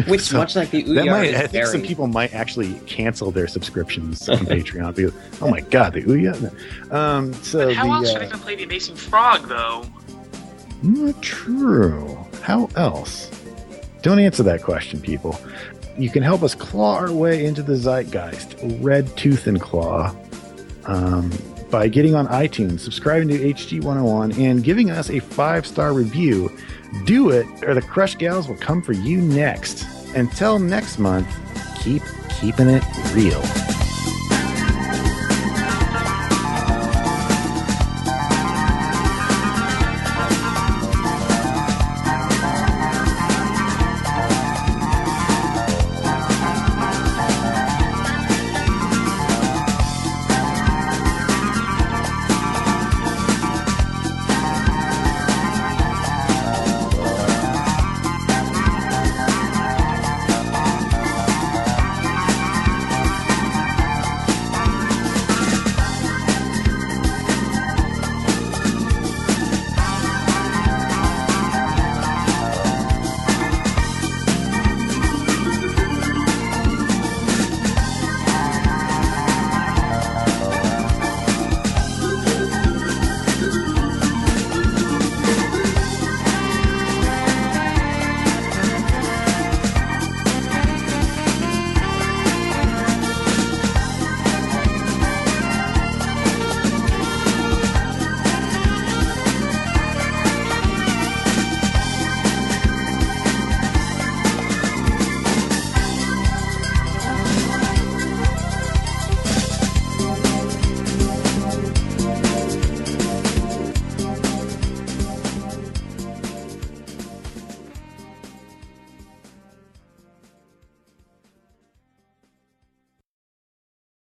Which, so, much like the Ouya, I think some people might actually cancel their subscriptions on Patreon. Because, oh my god, the Ouya! But how else should I even play the Amazing Frog, though? Not true. How else? Don't answer that question, people. You can help us claw our way into the zeitgeist, red tooth and claw, by getting on iTunes, subscribing to HG101, and giving us a 5-star review. Do it, or the Crush Gals will come for you next. Until next month, keep keeping it real.